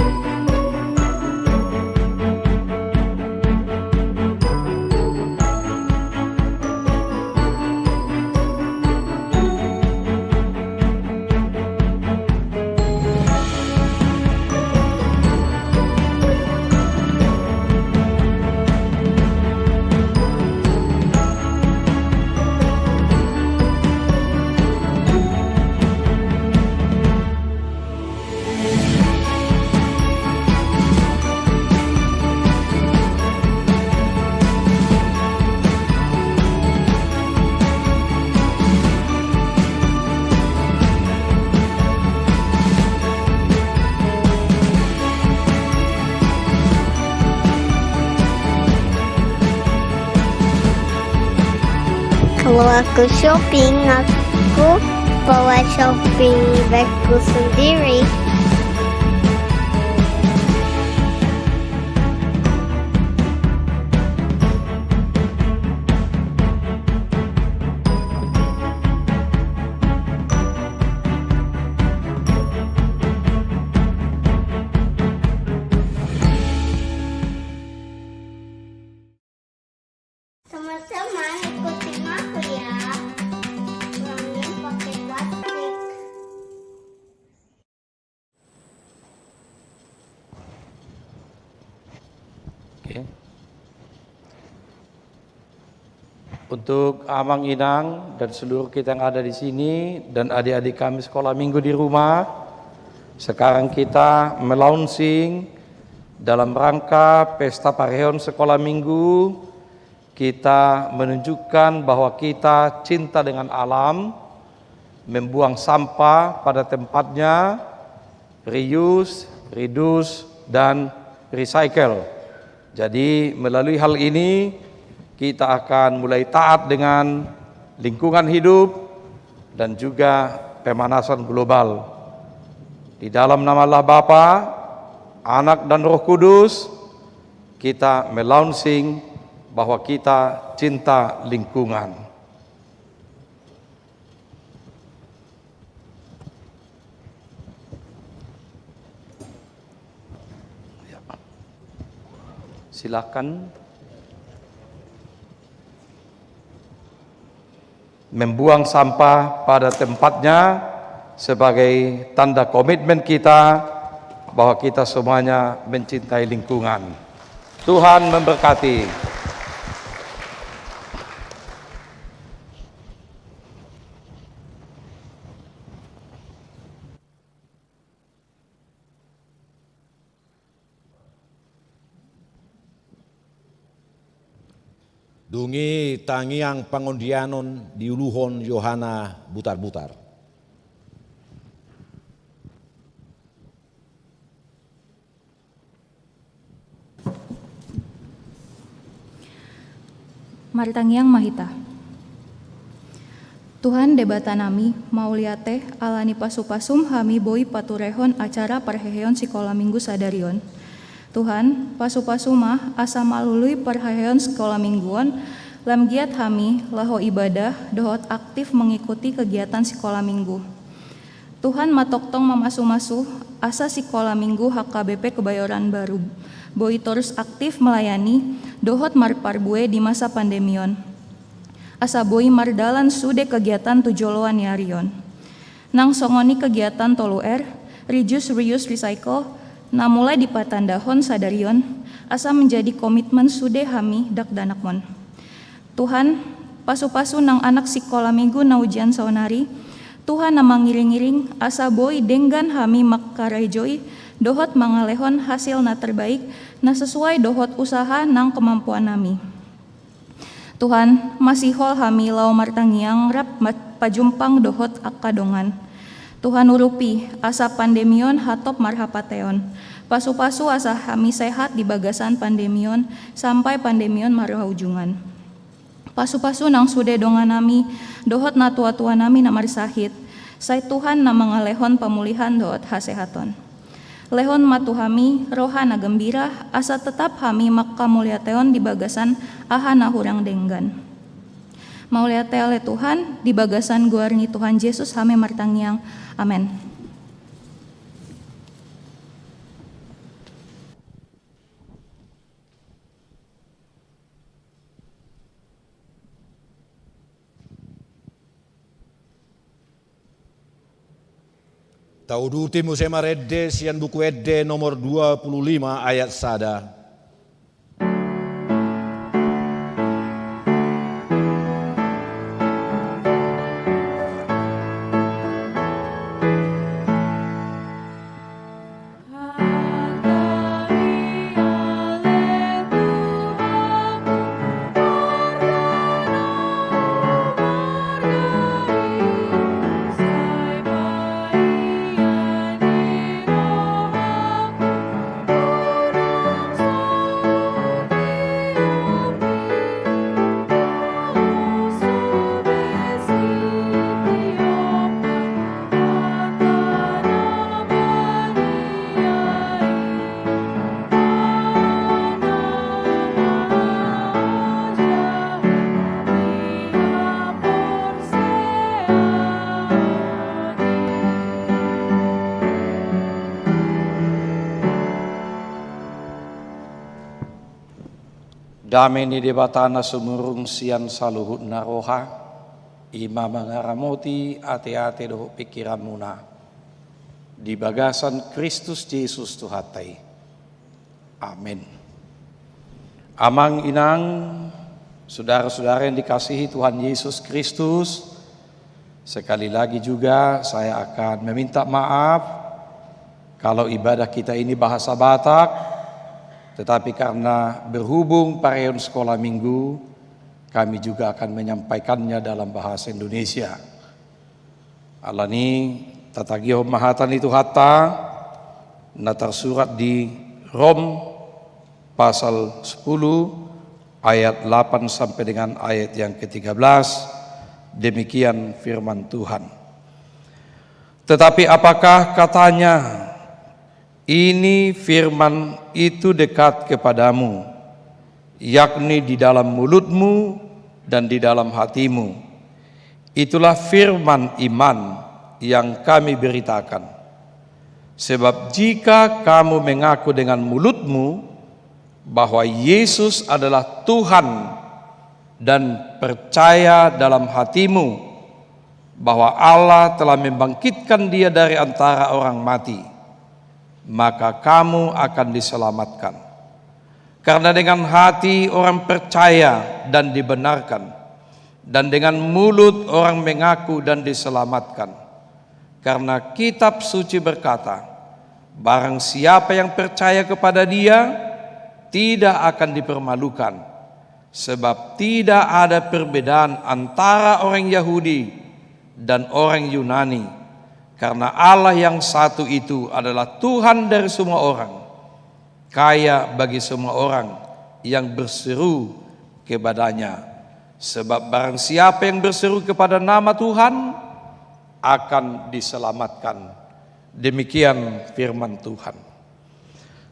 Kalau aku shopping, aku bawa shopping bagku sendiri. Teman-teman ikutin aku ya. Kurangin pakai plastik. Oke. Untuk Amang Inang dan seluruh kita yang ada di sini dan adik-adik kami sekolah minggu di rumah, sekarang kita melaunching dalam rangka Pesta Parheheon Sekolah Minggu kita menunjukkan bahwa kita cinta dengan alam, membuang sampah pada tempatnya, reuse, reduce, dan recycle. Jadi melalui hal ini kita akan mulai taat dengan lingkungan hidup dan juga pemanasan global. Di dalam nama Allah Bapa, Anak dan Roh Kudus, kita melaunching bahwa kita cinta lingkungan. Silakan membuang sampah pada tempatnya sebagai tanda komitmen kita bahwa kita semuanya mencintai lingkungan. Tuhan memberkati. Dungi tangiang pangondianon diuluhon Yohana butar-butar. Martangiang Mahita. Tuhan debata nami mauliate alani pasupasum hami boi paturehon acara parheheon sekolah minggu sadarion. Tuhan, pasupasumah asa malului parheheon sekolah mingguan lam giat hami laho ibadah dohot aktif mengikuti kegiatan sekolah minggu. Tuhan matoktong mamasu-masu asa sekolah minggu HKBP Kebayoran Baru. Boi terus aktif melayani dohot marparbue di masa pandemion. Asa boi mardalan sude kegiatan tujoloan yarion. Nang songoni kegiatan toluer, reduce, reuse, recycle, na mulai dipatandahon sadarion, asa menjadi komitmen sude hami dak danakmon. Tuhan, pasu-pasu nang anak sekolah minggu na ujian saunari, Tuhan na mangiring-iring asa boi denggan hami makarejoi dohot mangalehon hasil na terbaik na sesuai dohot usaha nang kemampuan nami. Tuhan, masih hol hami lau martangiang rap pajumpang dohot akadongan. Tuhan urupi asa pandemion hatop marhapateon. Pasu-pasu asa hami sehat di bagasan pandemion sampai pandemion marhaujungan. Pasu-pasu nang sude dongan nami dohot na tua-tua nami na marsahit. Say Tuhan na mangalehon pemulihan dohot hasehaton. Lehon matu hami roha na gembira asa tetap hami makamuliateon di bagasan aha na hurang denggan. Mauliate oleh Tuhan di bagasan guarni Tuhan Yesus hame martangiang. Amin. Tauduti musema redde sian buku edde nomor 25 ayat sada. Dameni debatana sumurung sian saluhut naroha, ima mangaramoti ate-ate doh pikiran muna. Di bagasan Kristus Yesus Tuhatai. Amin. Amang inang, saudara-saudara yang dikasihi Tuhan Yesus Kristus, sekali lagi juga saya akan meminta maaf kalau ibadah kita ini bahasa Batak, tetapi karena berhubung pareon sekolah minggu, kami juga akan menyampaikannya dalam bahasa Indonesia. Alani tatagio mahatan itu hatta na tersurat di Rom pasal 10 ayat 8 sampai dengan ayat yang ke-13. Demikian firman Tuhan. Tetapi apakah katanya, ini firman itu dekat kepadamu, yakni di dalam mulutmu dan di dalam hatimu. Itulah firman iman yang kami beritakan. Sebab jika kamu mengaku dengan mulutmu bahwa Yesus adalah Tuhan dan percaya dalam hatimu bahwa Allah telah membangkitkan Dia dari antara orang mati, maka kamu akan diselamatkan. Karena dengan hati orang percaya dan dibenarkan, dan dengan mulut orang mengaku dan diselamatkan. Karena kitab suci berkata, barang siapa yang percaya kepada Dia tidak akan dipermalukan, sebab tidak ada perbedaan antara orang Yahudi dan orang Yunani, karena Allah yang satu itu adalah Tuhan dari semua orang, kaya bagi semua orang yang berseru kepadanya. Sebab barang siapa yang berseru kepada nama Tuhan akan diselamatkan. Demikian firman Tuhan.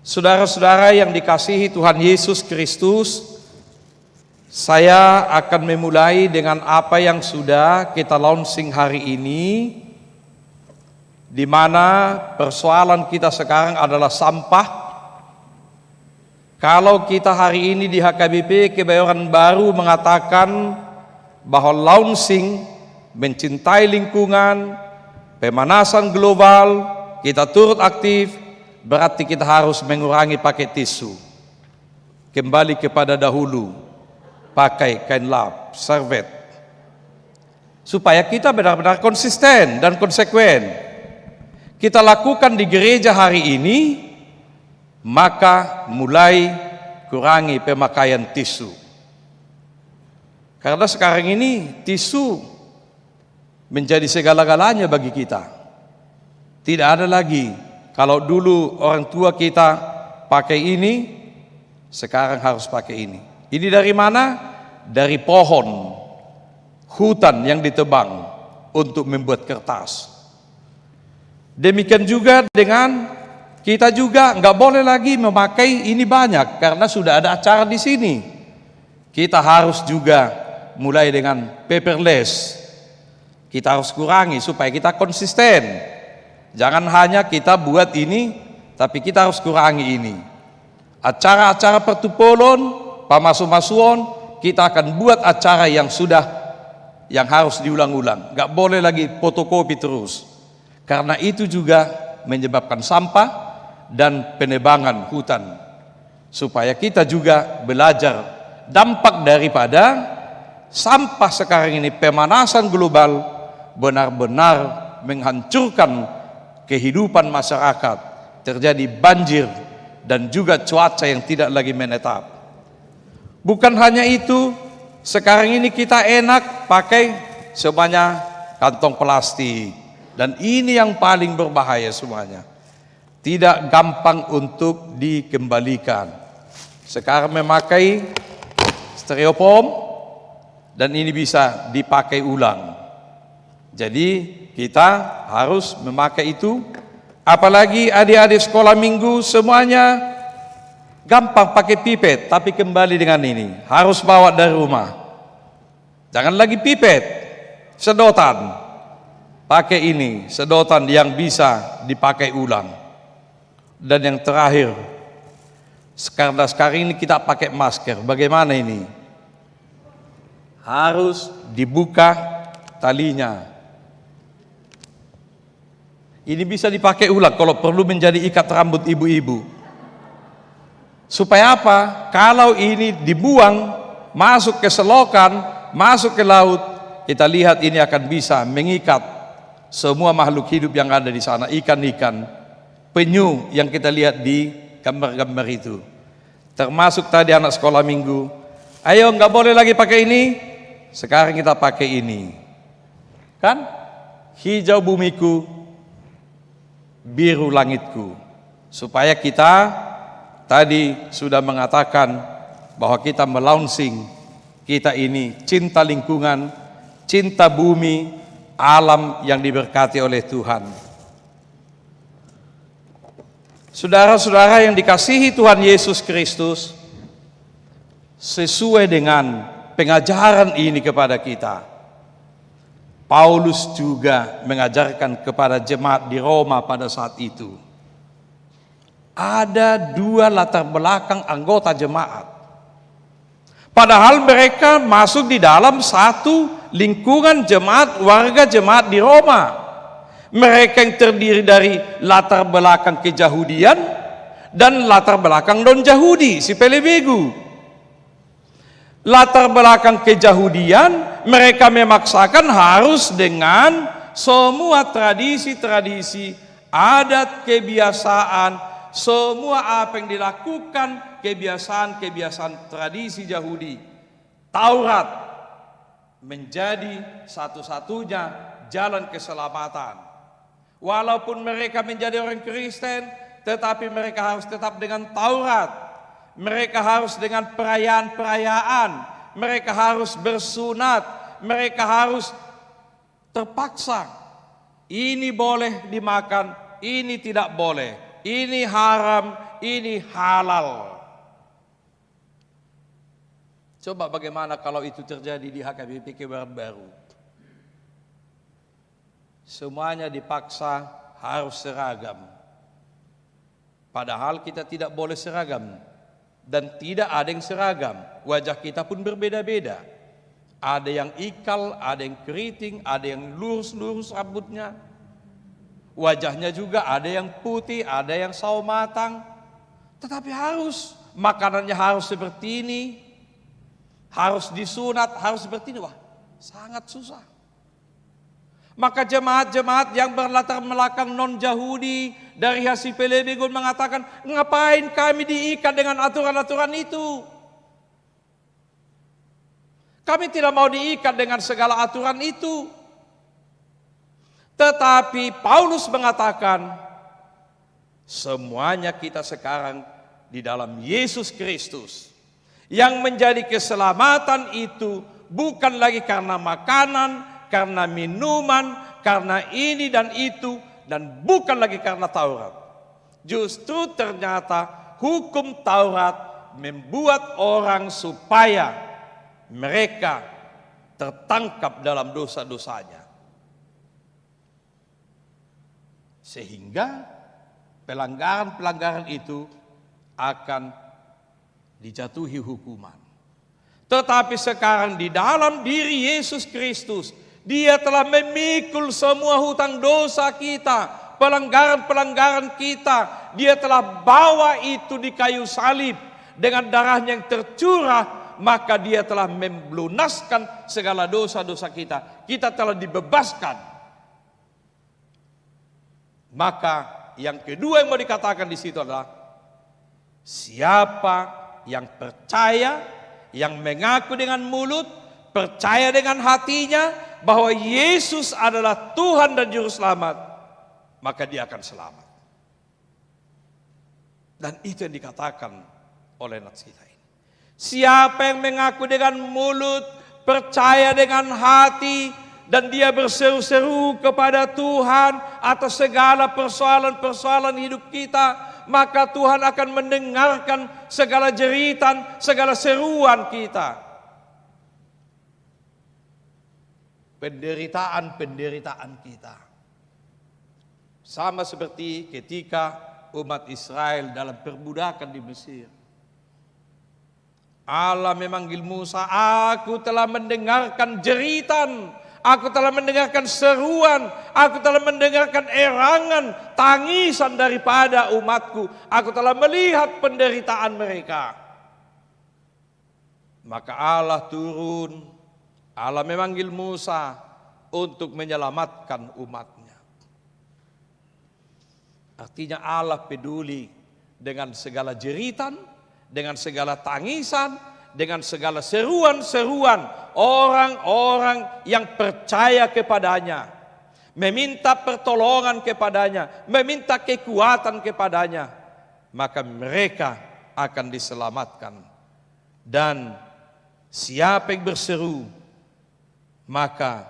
Saudara-saudara yang dikasihi Tuhan Yesus Kristus, saya akan memulai dengan apa yang sudah kita launching hari ini, di mana persoalan kita sekarang adalah sampah. Kalau kita hari ini di HKBP Kebayoran Baru mengatakan bahwa launching mencintai lingkungan, pemanasan global, kita turut aktif, berarti kita harus mengurangi pakai tisu. Kembali kepada dahulu, pakai kain lap, servet. Supaya kita benar-benar konsisten dan konsekuen. Kita lakukan di gereja hari ini, maka mulai kurangi pemakaian tisu. Karena sekarang ini tisu menjadi segala-galanya bagi kita. Tidak ada lagi, kalau dulu orang tua kita pakai ini, sekarang harus pakai ini. Ini dari mana? Dari pohon, hutan yang ditebang untuk membuat kertas. Demikian juga dengan kita juga nggak boleh lagi memakai ini banyak karena sudah ada acara di sini. Kita harus juga mulai dengan paperless. Kita harus kurangi supaya kita konsisten. Jangan hanya kita buat ini, tapi kita harus kurangi ini. Acara-acara pertupolon, pamasu-masuon, kita akan buat acara yang harus diulang-ulang. Nggak boleh lagi fotokopi terus. Karena itu juga menyebabkan sampah dan penebangan hutan, supaya kita juga belajar dampak daripada sampah sekarang ini. Pemanasan global benar-benar menghancurkan kehidupan masyarakat, terjadi banjir dan juga cuaca yang tidak lagi menetap. Bukan hanya itu, sekarang ini kita enak pakai semuanya kantong plastik, dan ini yang paling berbahaya semuanya. Tidak gampang untuk dikembalikan. Sekarang memakai styrofoam dan ini bisa dipakai ulang. Jadi kita harus memakai itu. Apalagi adik-adik sekolah minggu semuanya gampang pakai pipet, tapi kembali dengan ini harus bawa dari rumah. Jangan lagi pipet, sedotan. Pakai ini, sedotan yang bisa dipakai ulang. Dan yang terakhir, karena sekarang ini kita pakai masker, bagaimana ini? Harus dibuka talinya. Ini bisa dipakai ulang kalau perlu menjadi ikat rambut ibu-ibu. Supaya apa? Kalau ini dibuang, masuk ke selokan, masuk ke laut, kita lihat ini akan bisa mengikat semua makhluk hidup yang ada di sana, ikan-ikan, penyu yang kita lihat di gambar-gambar itu. Termasuk tadi anak sekolah minggu, Ayo, nggak boleh lagi pakai ini. Sekarang kita pakai ini. Kan? Hijau bumiku, biru langitku. Supaya kita tadi sudah mengatakan bahwa kita melaunching, kita ini cinta lingkungan, cinta bumi, alam yang diberkati oleh Tuhan. Saudara-saudara yang dikasihi Tuhan Yesus Kristus, sesuai dengan pengajaran ini kepada kita, Paulus juga mengajarkan kepada jemaat di Roma pada saat itu. Ada dua latar belakang anggota jemaat. Padahal mereka masuk di dalam satu lingkungan jemaat, warga jemaat di Roma. Mereka yang terdiri dari latar belakang keyahudian dan latar belakang non-Yahudi, si pelebegu. Latar belakang keyahudian, mereka memaksakan harus dengan semua tradisi-tradisi, adat, kebiasaan, semua apa yang dilakukan, kebiasaan-kebiasaan tradisi Yahudi. Taurat menjadi satu-satunya jalan keselamatan. Walaupun mereka menjadi orang Kristen, tetapi mereka harus tetap dengan Taurat. Mereka harus dengan perayaan-perayaan. Mereka harus bersunat. Mereka harus terpaksa. Ini boleh dimakan, ini tidak boleh. Ini haram, ini halal. Coba bagaimana kalau itu terjadi di HKBP Kebayoran Baru? Semuanya dipaksa harus seragam. Padahal kita tidak boleh seragam. Dan tidak ada yang seragam. Wajah kita pun berbeda-beda. Ada yang ikal, ada yang keriting, ada yang lurus-lurus rambutnya. Wajahnya juga ada yang putih, ada yang sawo matang. Tetapi harus, makanannya harus seperti ini. Harus disunat, harus seperti ini. Wah, sangat susah. Maka jemaat-jemaat yang berlatar belakang non-Yahudi dari hasil Pelebegon mengatakan, ngapain kami diikat dengan aturan-aturan itu? Kami tidak mau diikat dengan segala aturan itu. Tetapi Paulus mengatakan, semuanya kita sekarang di dalam Yesus Kristus. Yang menjadi keselamatan itu bukan lagi karena makanan, karena minuman, karena ini dan itu, dan bukan lagi karena Taurat. Justru ternyata hukum Taurat membuat orang supaya mereka tertangkap dalam dosa-dosanya. Sehingga pelanggaran-pelanggaran itu akan dijatuhi hukuman. Tetapi sekarang di dalam diri Yesus Kristus, Dia telah memikul semua hutang dosa kita, pelanggaran-pelanggaran kita. Dia telah bawa itu di kayu salib dengan darahnya yang tercurah, maka Dia telah melunaskan segala dosa-dosa kita. Kita telah dibebaskan. Maka yang kedua yang mau dikatakan di situ adalah, siapa yang percaya, yang mengaku dengan mulut, percaya dengan hatinya bahwa Yesus adalah Tuhan dan Juru Selamat, maka dia akan selamat. Dan itu yang dikatakan oleh nats kita ini. Siapa yang mengaku dengan mulut, percaya dengan hati, dan dia berseru-seru kepada Tuhan atas segala persoalan-persoalan hidup kita, maka Tuhan akan mendengarkan segala jeritan, segala seruan kita. Penderitaan-penderitaan kita. Sama seperti ketika umat Israel dalam perbudakan di Mesir. Allah memanggil Musa, aku telah mendengarkan jeritan, aku telah mendengarkan seruan, aku telah mendengarkan erangan, tangisan daripada umatku. Aku telah melihat penderitaan mereka. Maka Allah turun, Allah memanggil Musa untuk menyelamatkan umatnya. Artinya Allah peduli dengan segala jeritan, dengan segala tangisan, dengan segala seruan-seruan orang-orang yang percaya kepadanya, meminta pertolongan kepadanya, meminta kekuatan kepadanya, maka mereka akan diselamatkan. Dan siapa yang berseru, maka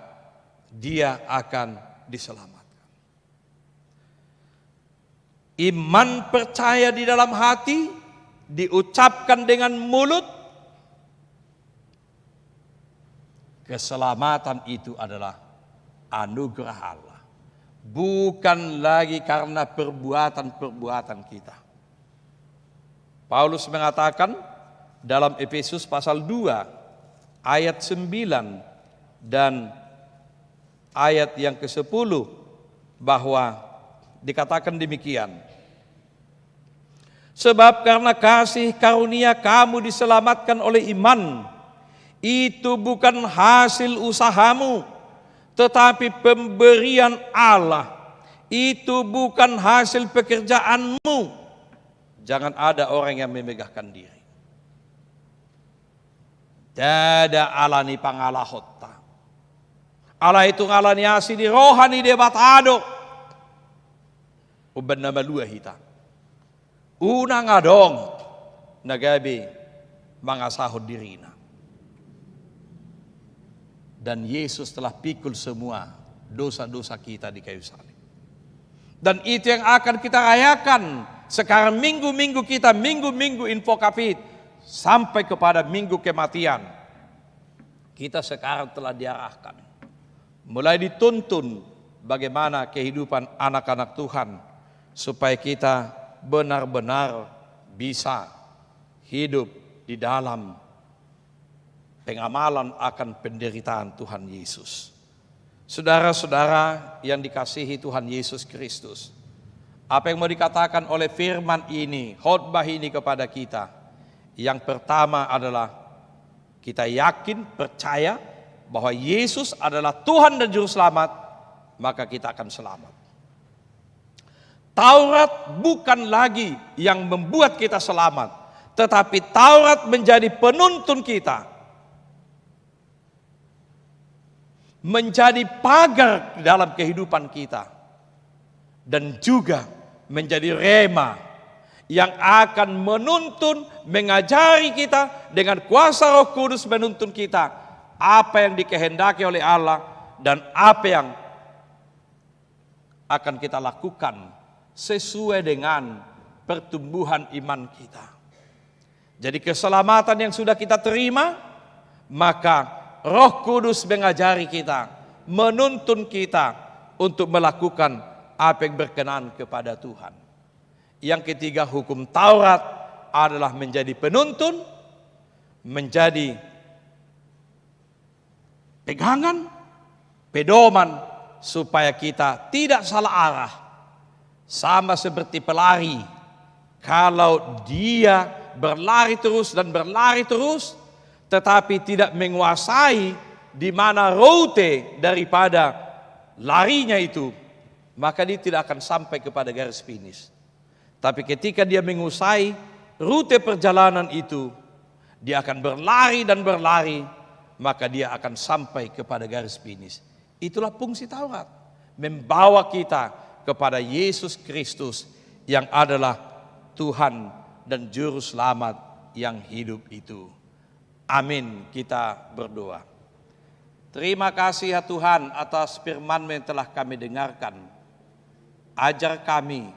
dia akan diselamatkan. Iman percaya di dalam hati, diucapkan dengan mulut, keselamatan itu adalah anugerah Allah, bukan lagi karena perbuatan-perbuatan kita. Paulus mengatakan dalam Efesus pasal 2 ayat 9 dan ayat yang ke-10 bahwa dikatakan demikian. Sebab karena kasih karunia kamu diselamatkan oleh iman. Itu bukan hasil usahamu, tetapi pemberian Allah. Itu bukan hasil pekerjaanmu. Jangan ada orang yang memegahkan diri. Dada alani pangalahotta. Allah itu ngalani asi di rohani debatado. Uban nama lua hita. Una ngadong nagabi mangasahod dirina. Dan Yesus telah pikul semua dosa-dosa kita di kayu salib. Dan itu yang akan kita rayakan sekarang minggu-minggu kita, minggu-minggu infokapit sampai kepada minggu kematian. Kita sekarang telah diarahkan, mulai dituntun bagaimana kehidupan anak-anak Tuhan, supaya kita benar-benar bisa hidup di dalam pengamalan akan penderitaan Tuhan Yesus. Saudara-saudara yang dikasihi Tuhan Yesus Kristus, apa yang mau dikatakan oleh firman ini, khotbah ini kepada kita? Yang pertama adalah kita yakin, percaya bahwa Yesus adalah Tuhan dan Juru Selamat, maka kita akan selamat. Taurat bukan lagi yang membuat kita selamat, tetapi Taurat menjadi penuntun kita, menjadi pagar dalam kehidupan kita, dan juga menjadi rema yang akan menuntun, mengajari kita dengan kuasa Roh Kudus, menuntun kita apa yang dikehendaki oleh Allah dan apa yang akan kita lakukan sesuai dengan pertumbuhan iman kita. Jadi keselamatan yang sudah kita terima, maka Roh Kudus mengajari kita, menuntun kita untuk melakukan apa yang berkenan kepada Tuhan. Yang ketiga, hukum Taurat adalah menjadi penuntun, menjadi pegangan, pedoman, supaya kita tidak salah arah. Sama seperti pelari, kalau dia berlari terus dan berlari terus, tetapi tidak menguasai di mana rute daripada larinya itu, maka dia tidak akan sampai kepada garis finish. Tapi ketika dia menguasai rute perjalanan itu, dia akan berlari dan berlari, maka dia akan sampai kepada garis finish. Itulah fungsi Taurat, membawa kita kepada Yesus Kristus yang adalah Tuhan dan Juru Selamat yang hidup itu. Amin. Kita berdoa. Terima kasih ya Tuhan atas firman yang telah kami dengarkan. Ajar kami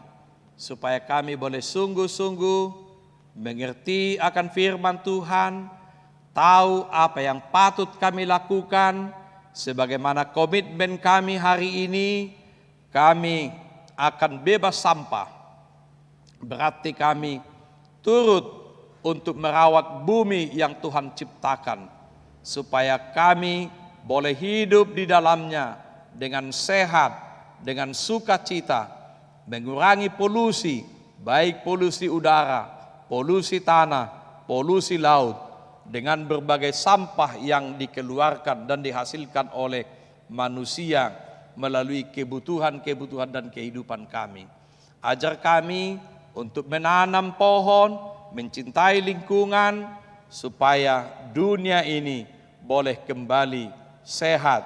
supaya kami boleh sungguh-sungguh mengerti akan firman Tuhan, tahu apa yang patut kami lakukan, sebagaimana komitmen kami hari ini, kami akan bebas sampah. Berarti kami turut untuk merawat bumi yang Tuhan ciptakan, supaya kami boleh hidup di dalamnya dengan sehat, dengan sukacita, mengurangi polusi, baik polusi udara, polusi tanah, polusi laut, dengan berbagai sampah yang dikeluarkan dan dihasilkan oleh manusia melalui kebutuhan-kebutuhan dan kehidupan kami. Ajar kami untuk menanam pohon, mencintai lingkungan, supaya dunia ini boleh kembali sehat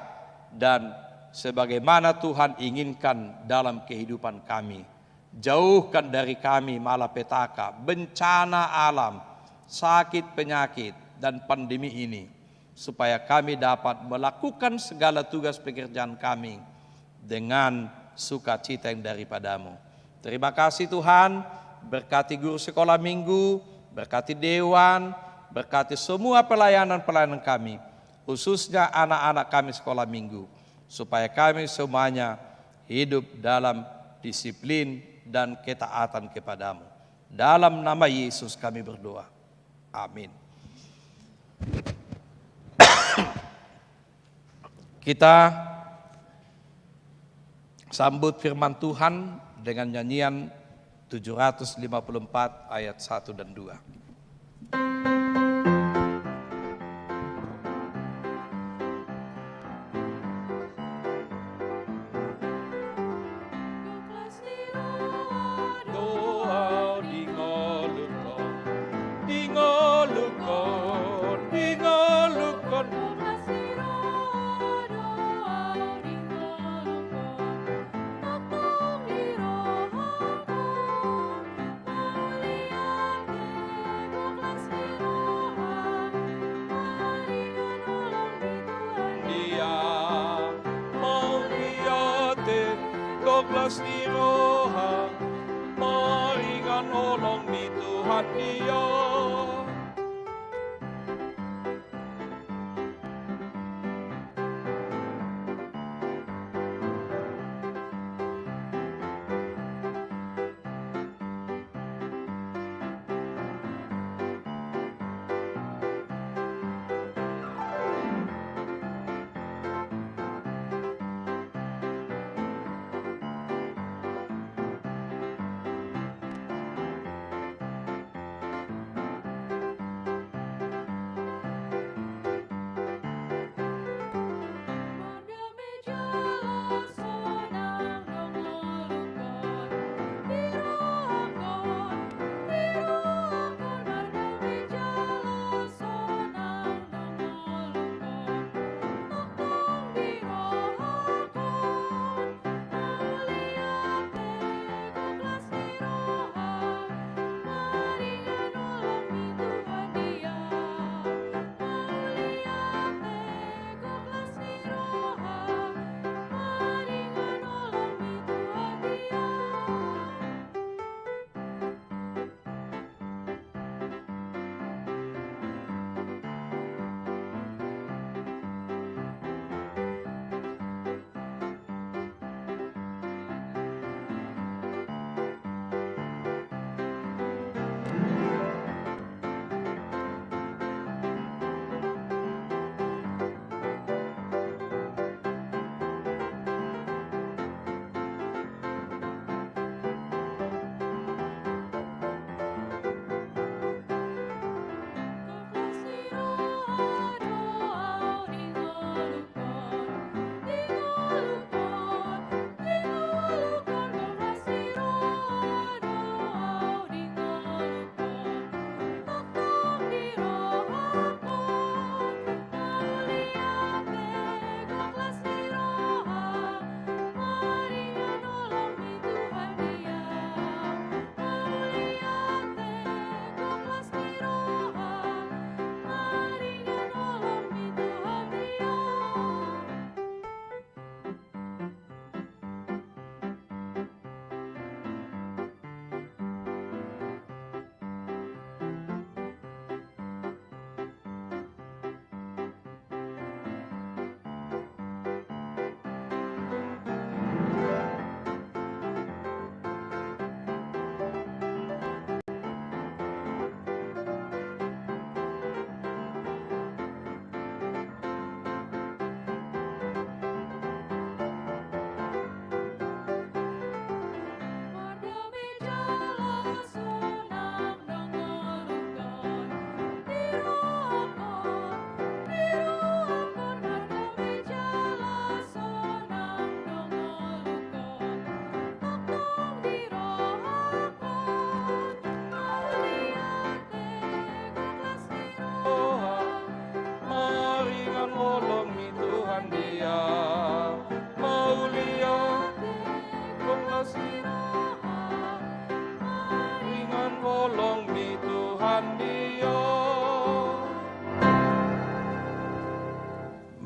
dan sebagaimana Tuhan inginkan dalam kehidupan kami. Jauhkan dari kami malapetaka, bencana alam, sakit penyakit dan pandemi ini, supaya kami dapat melakukan segala tugas pekerjaan kami dengan sukacita yang daripadamu. Terima kasih Tuhan, berkati guru sekolah minggu, berkati dewan, berkati semua pelayanan-pelayanan kami, khususnya anak-anak kami sekolah minggu, supaya kami semuanya hidup dalam disiplin dan ketaatan kepadamu. Dalam nama Yesus kami berdoa. Amin. Kita sambut firman Tuhan dengan nyanyian 754 ayat 1 dan 2. Di roha, maringan olong di Tuhan Dia.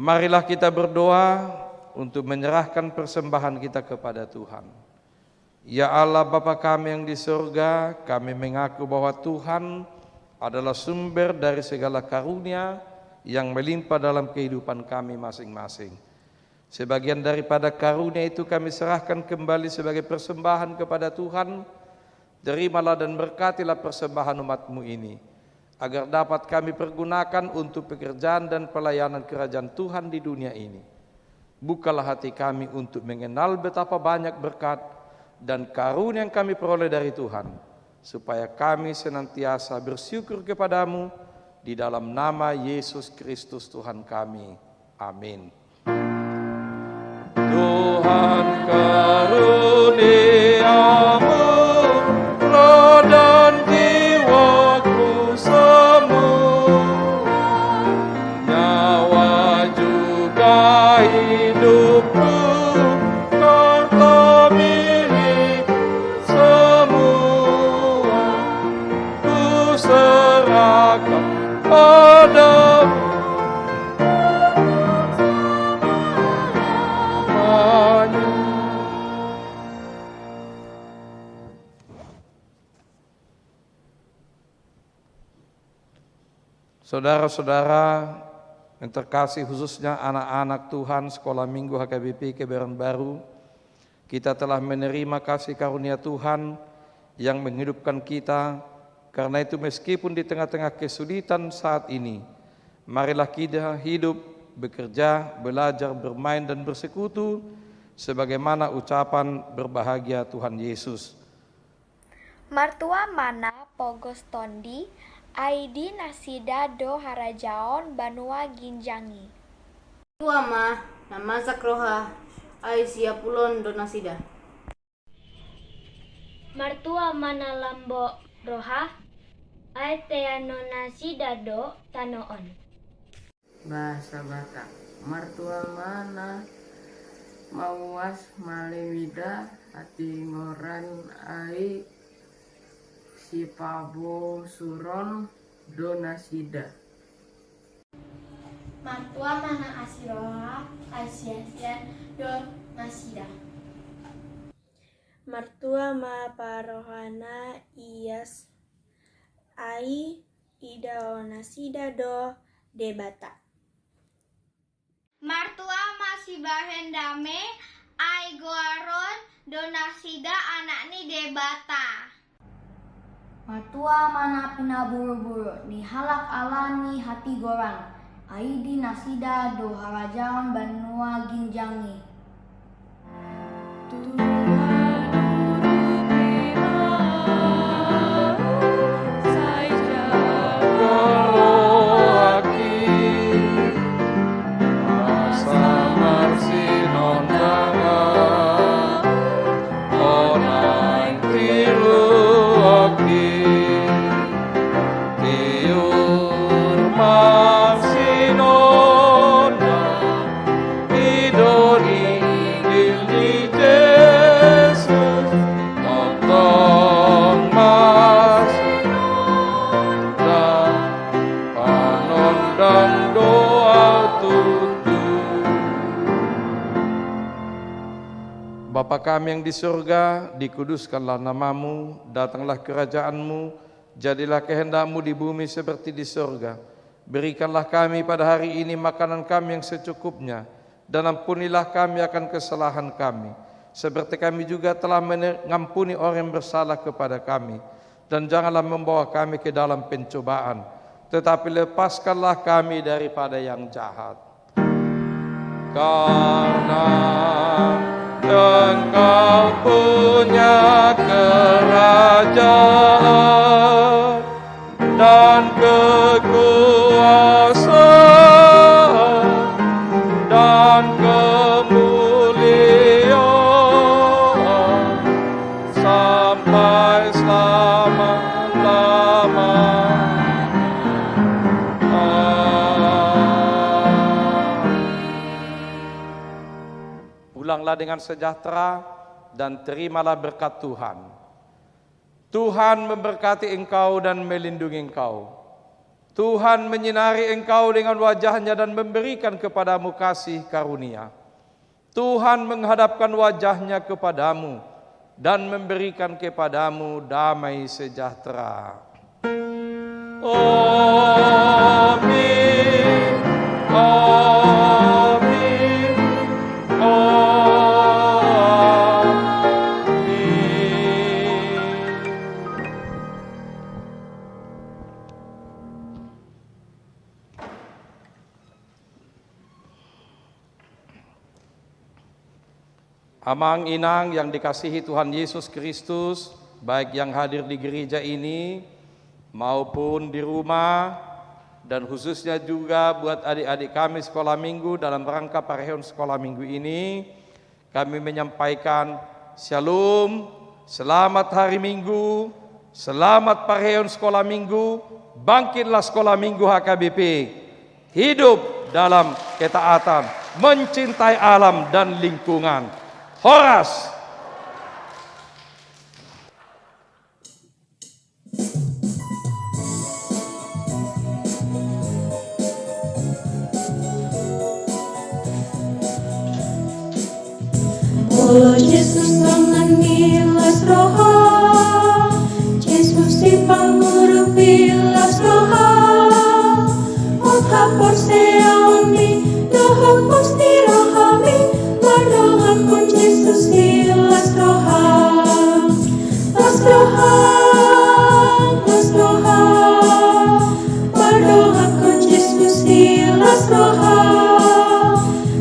Marilah kita berdoa untuk menyerahkan persembahan kita kepada Tuhan. Ya Allah Bapa kami yang di surga, kami mengaku bahwa Tuhan adalah sumber dari segala karunia yang melimpah dalam kehidupan kami masing-masing. Sebagian daripada karunia itu kami serahkan kembali sebagai persembahan kepada Tuhan. Terimalah dan berkatilah persembahan umat-Mu ini, agar dapat kami pergunakan untuk pekerjaan dan pelayanan kerajaan Tuhan di dunia ini. Bukalah hati kami untuk mengenal betapa banyak berkat dan karunia yang kami peroleh dari Tuhan, supaya kami senantiasa bersyukur kepadamu di dalam nama Yesus Kristus Tuhan kami. Amin. Tuhan karuniamu roh dan jiwaku semua, nyawa juga hidupku, harta milikku semua, ku serahkan padamu. Saudara-saudara yang terkasih, khususnya anak-anak Tuhan Sekolah Minggu HKBP Kebayoran Baru, kita telah menerima kasih karunia Tuhan yang menghidupkan kita. Karena itu meskipun di tengah-tengah kesulitan saat ini, marilah kita hidup, bekerja, belajar, bermain dan bersekutu sebagaimana ucapan berbahagia Tuhan Yesus. Martua mana pogos tondi, Aidi nasida do harajaon Banua Ginjangi. Tua mah namasak roha ai siapulon do nasida. Martua mana lambo roha ai teano nasida do tanoon. Bahasa Batak. Martua mana mawas malemida hati ngoran ai si pabo suron donasida. Martua mana asiroha asiasian donasida. Martua ma parohana ias ai ida onasida do debata. Martua masih bahendame ai goaron donasida anakni debata. Martua mana pina buru-buru ni halak alani hati gorang aidi nasida do harajaon Banua Ginjangi. Bapa kami yang di surga, dikuduskanlah namamu, datanglah kerajaanmu, jadilah kehendakmu di bumi seperti di surga. Berikanlah kami pada hari ini makanan kami yang secukupnya, dan ampunilah kami akan kesalahan kami, seperti kami juga telah mengampuni orang yang bersalah kepada kami. Dan janganlah membawa kami ke dalam pencobaan, tetapi lepaskanlah kami daripada yang jahat. Karena Engkau punya kerajaan dan kekuasaan dan kemuliaan sampai selama-lamanya. Pulanglah dengan sejahtera dan terimalah berkat Tuhan. Tuhan memberkati engkau dan melindungi engkau. Tuhan menyinari engkau dengan wajah-Nya dan memberikan kepadamu kasih karunia. Tuhan menghadapkan wajah-Nya kepadamu dan memberikan kepadamu damai sejahtera. Amin. Amin. Amang inang yang dikasihi Tuhan Yesus Kristus, baik yang hadir di gereja ini maupun di rumah, dan khususnya juga buat adik-adik kami sekolah minggu dalam rangka pareon sekolah minggu ini, kami menyampaikan Shalom, selamat hari Minggu, selamat pareon sekolah minggu, bangkitlah sekolah minggu HKBP, hidup dalam ketaatan, mencintai alam dan lingkungan. Horas. Oh Yesus tangan milas roha, Yesus si panguru pilas roha, oh hapor seami, dohok posti rohami, madohak kon Yesus pilas roha, las roha, madohak kon Yesus pilas roha,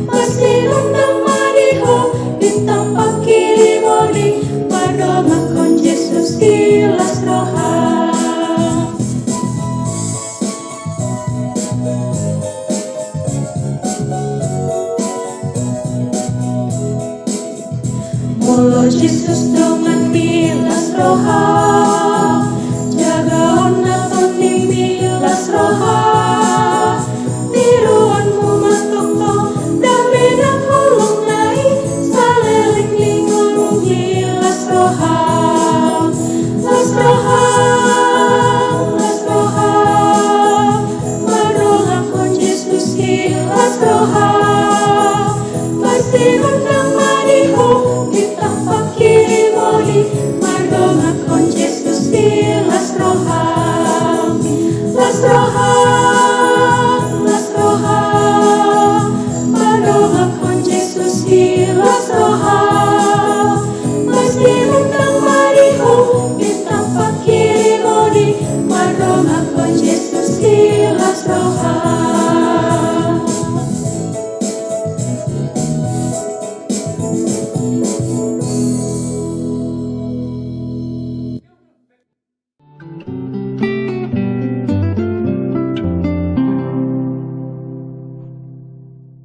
masih undang mariho, bintang pakiri moli, madohak kon Yesus pilas roha. Oh Yesus dengan milas roha, jaga onaton di milas roha, tiruanmu matokto, damai dan holong nai, saleling lingonmu milas roha, las roha, madohak kon Yesus milas roha, pasti undang mariho, bintang pakiri moli, madohak kon Yesus pilas roha, las roha.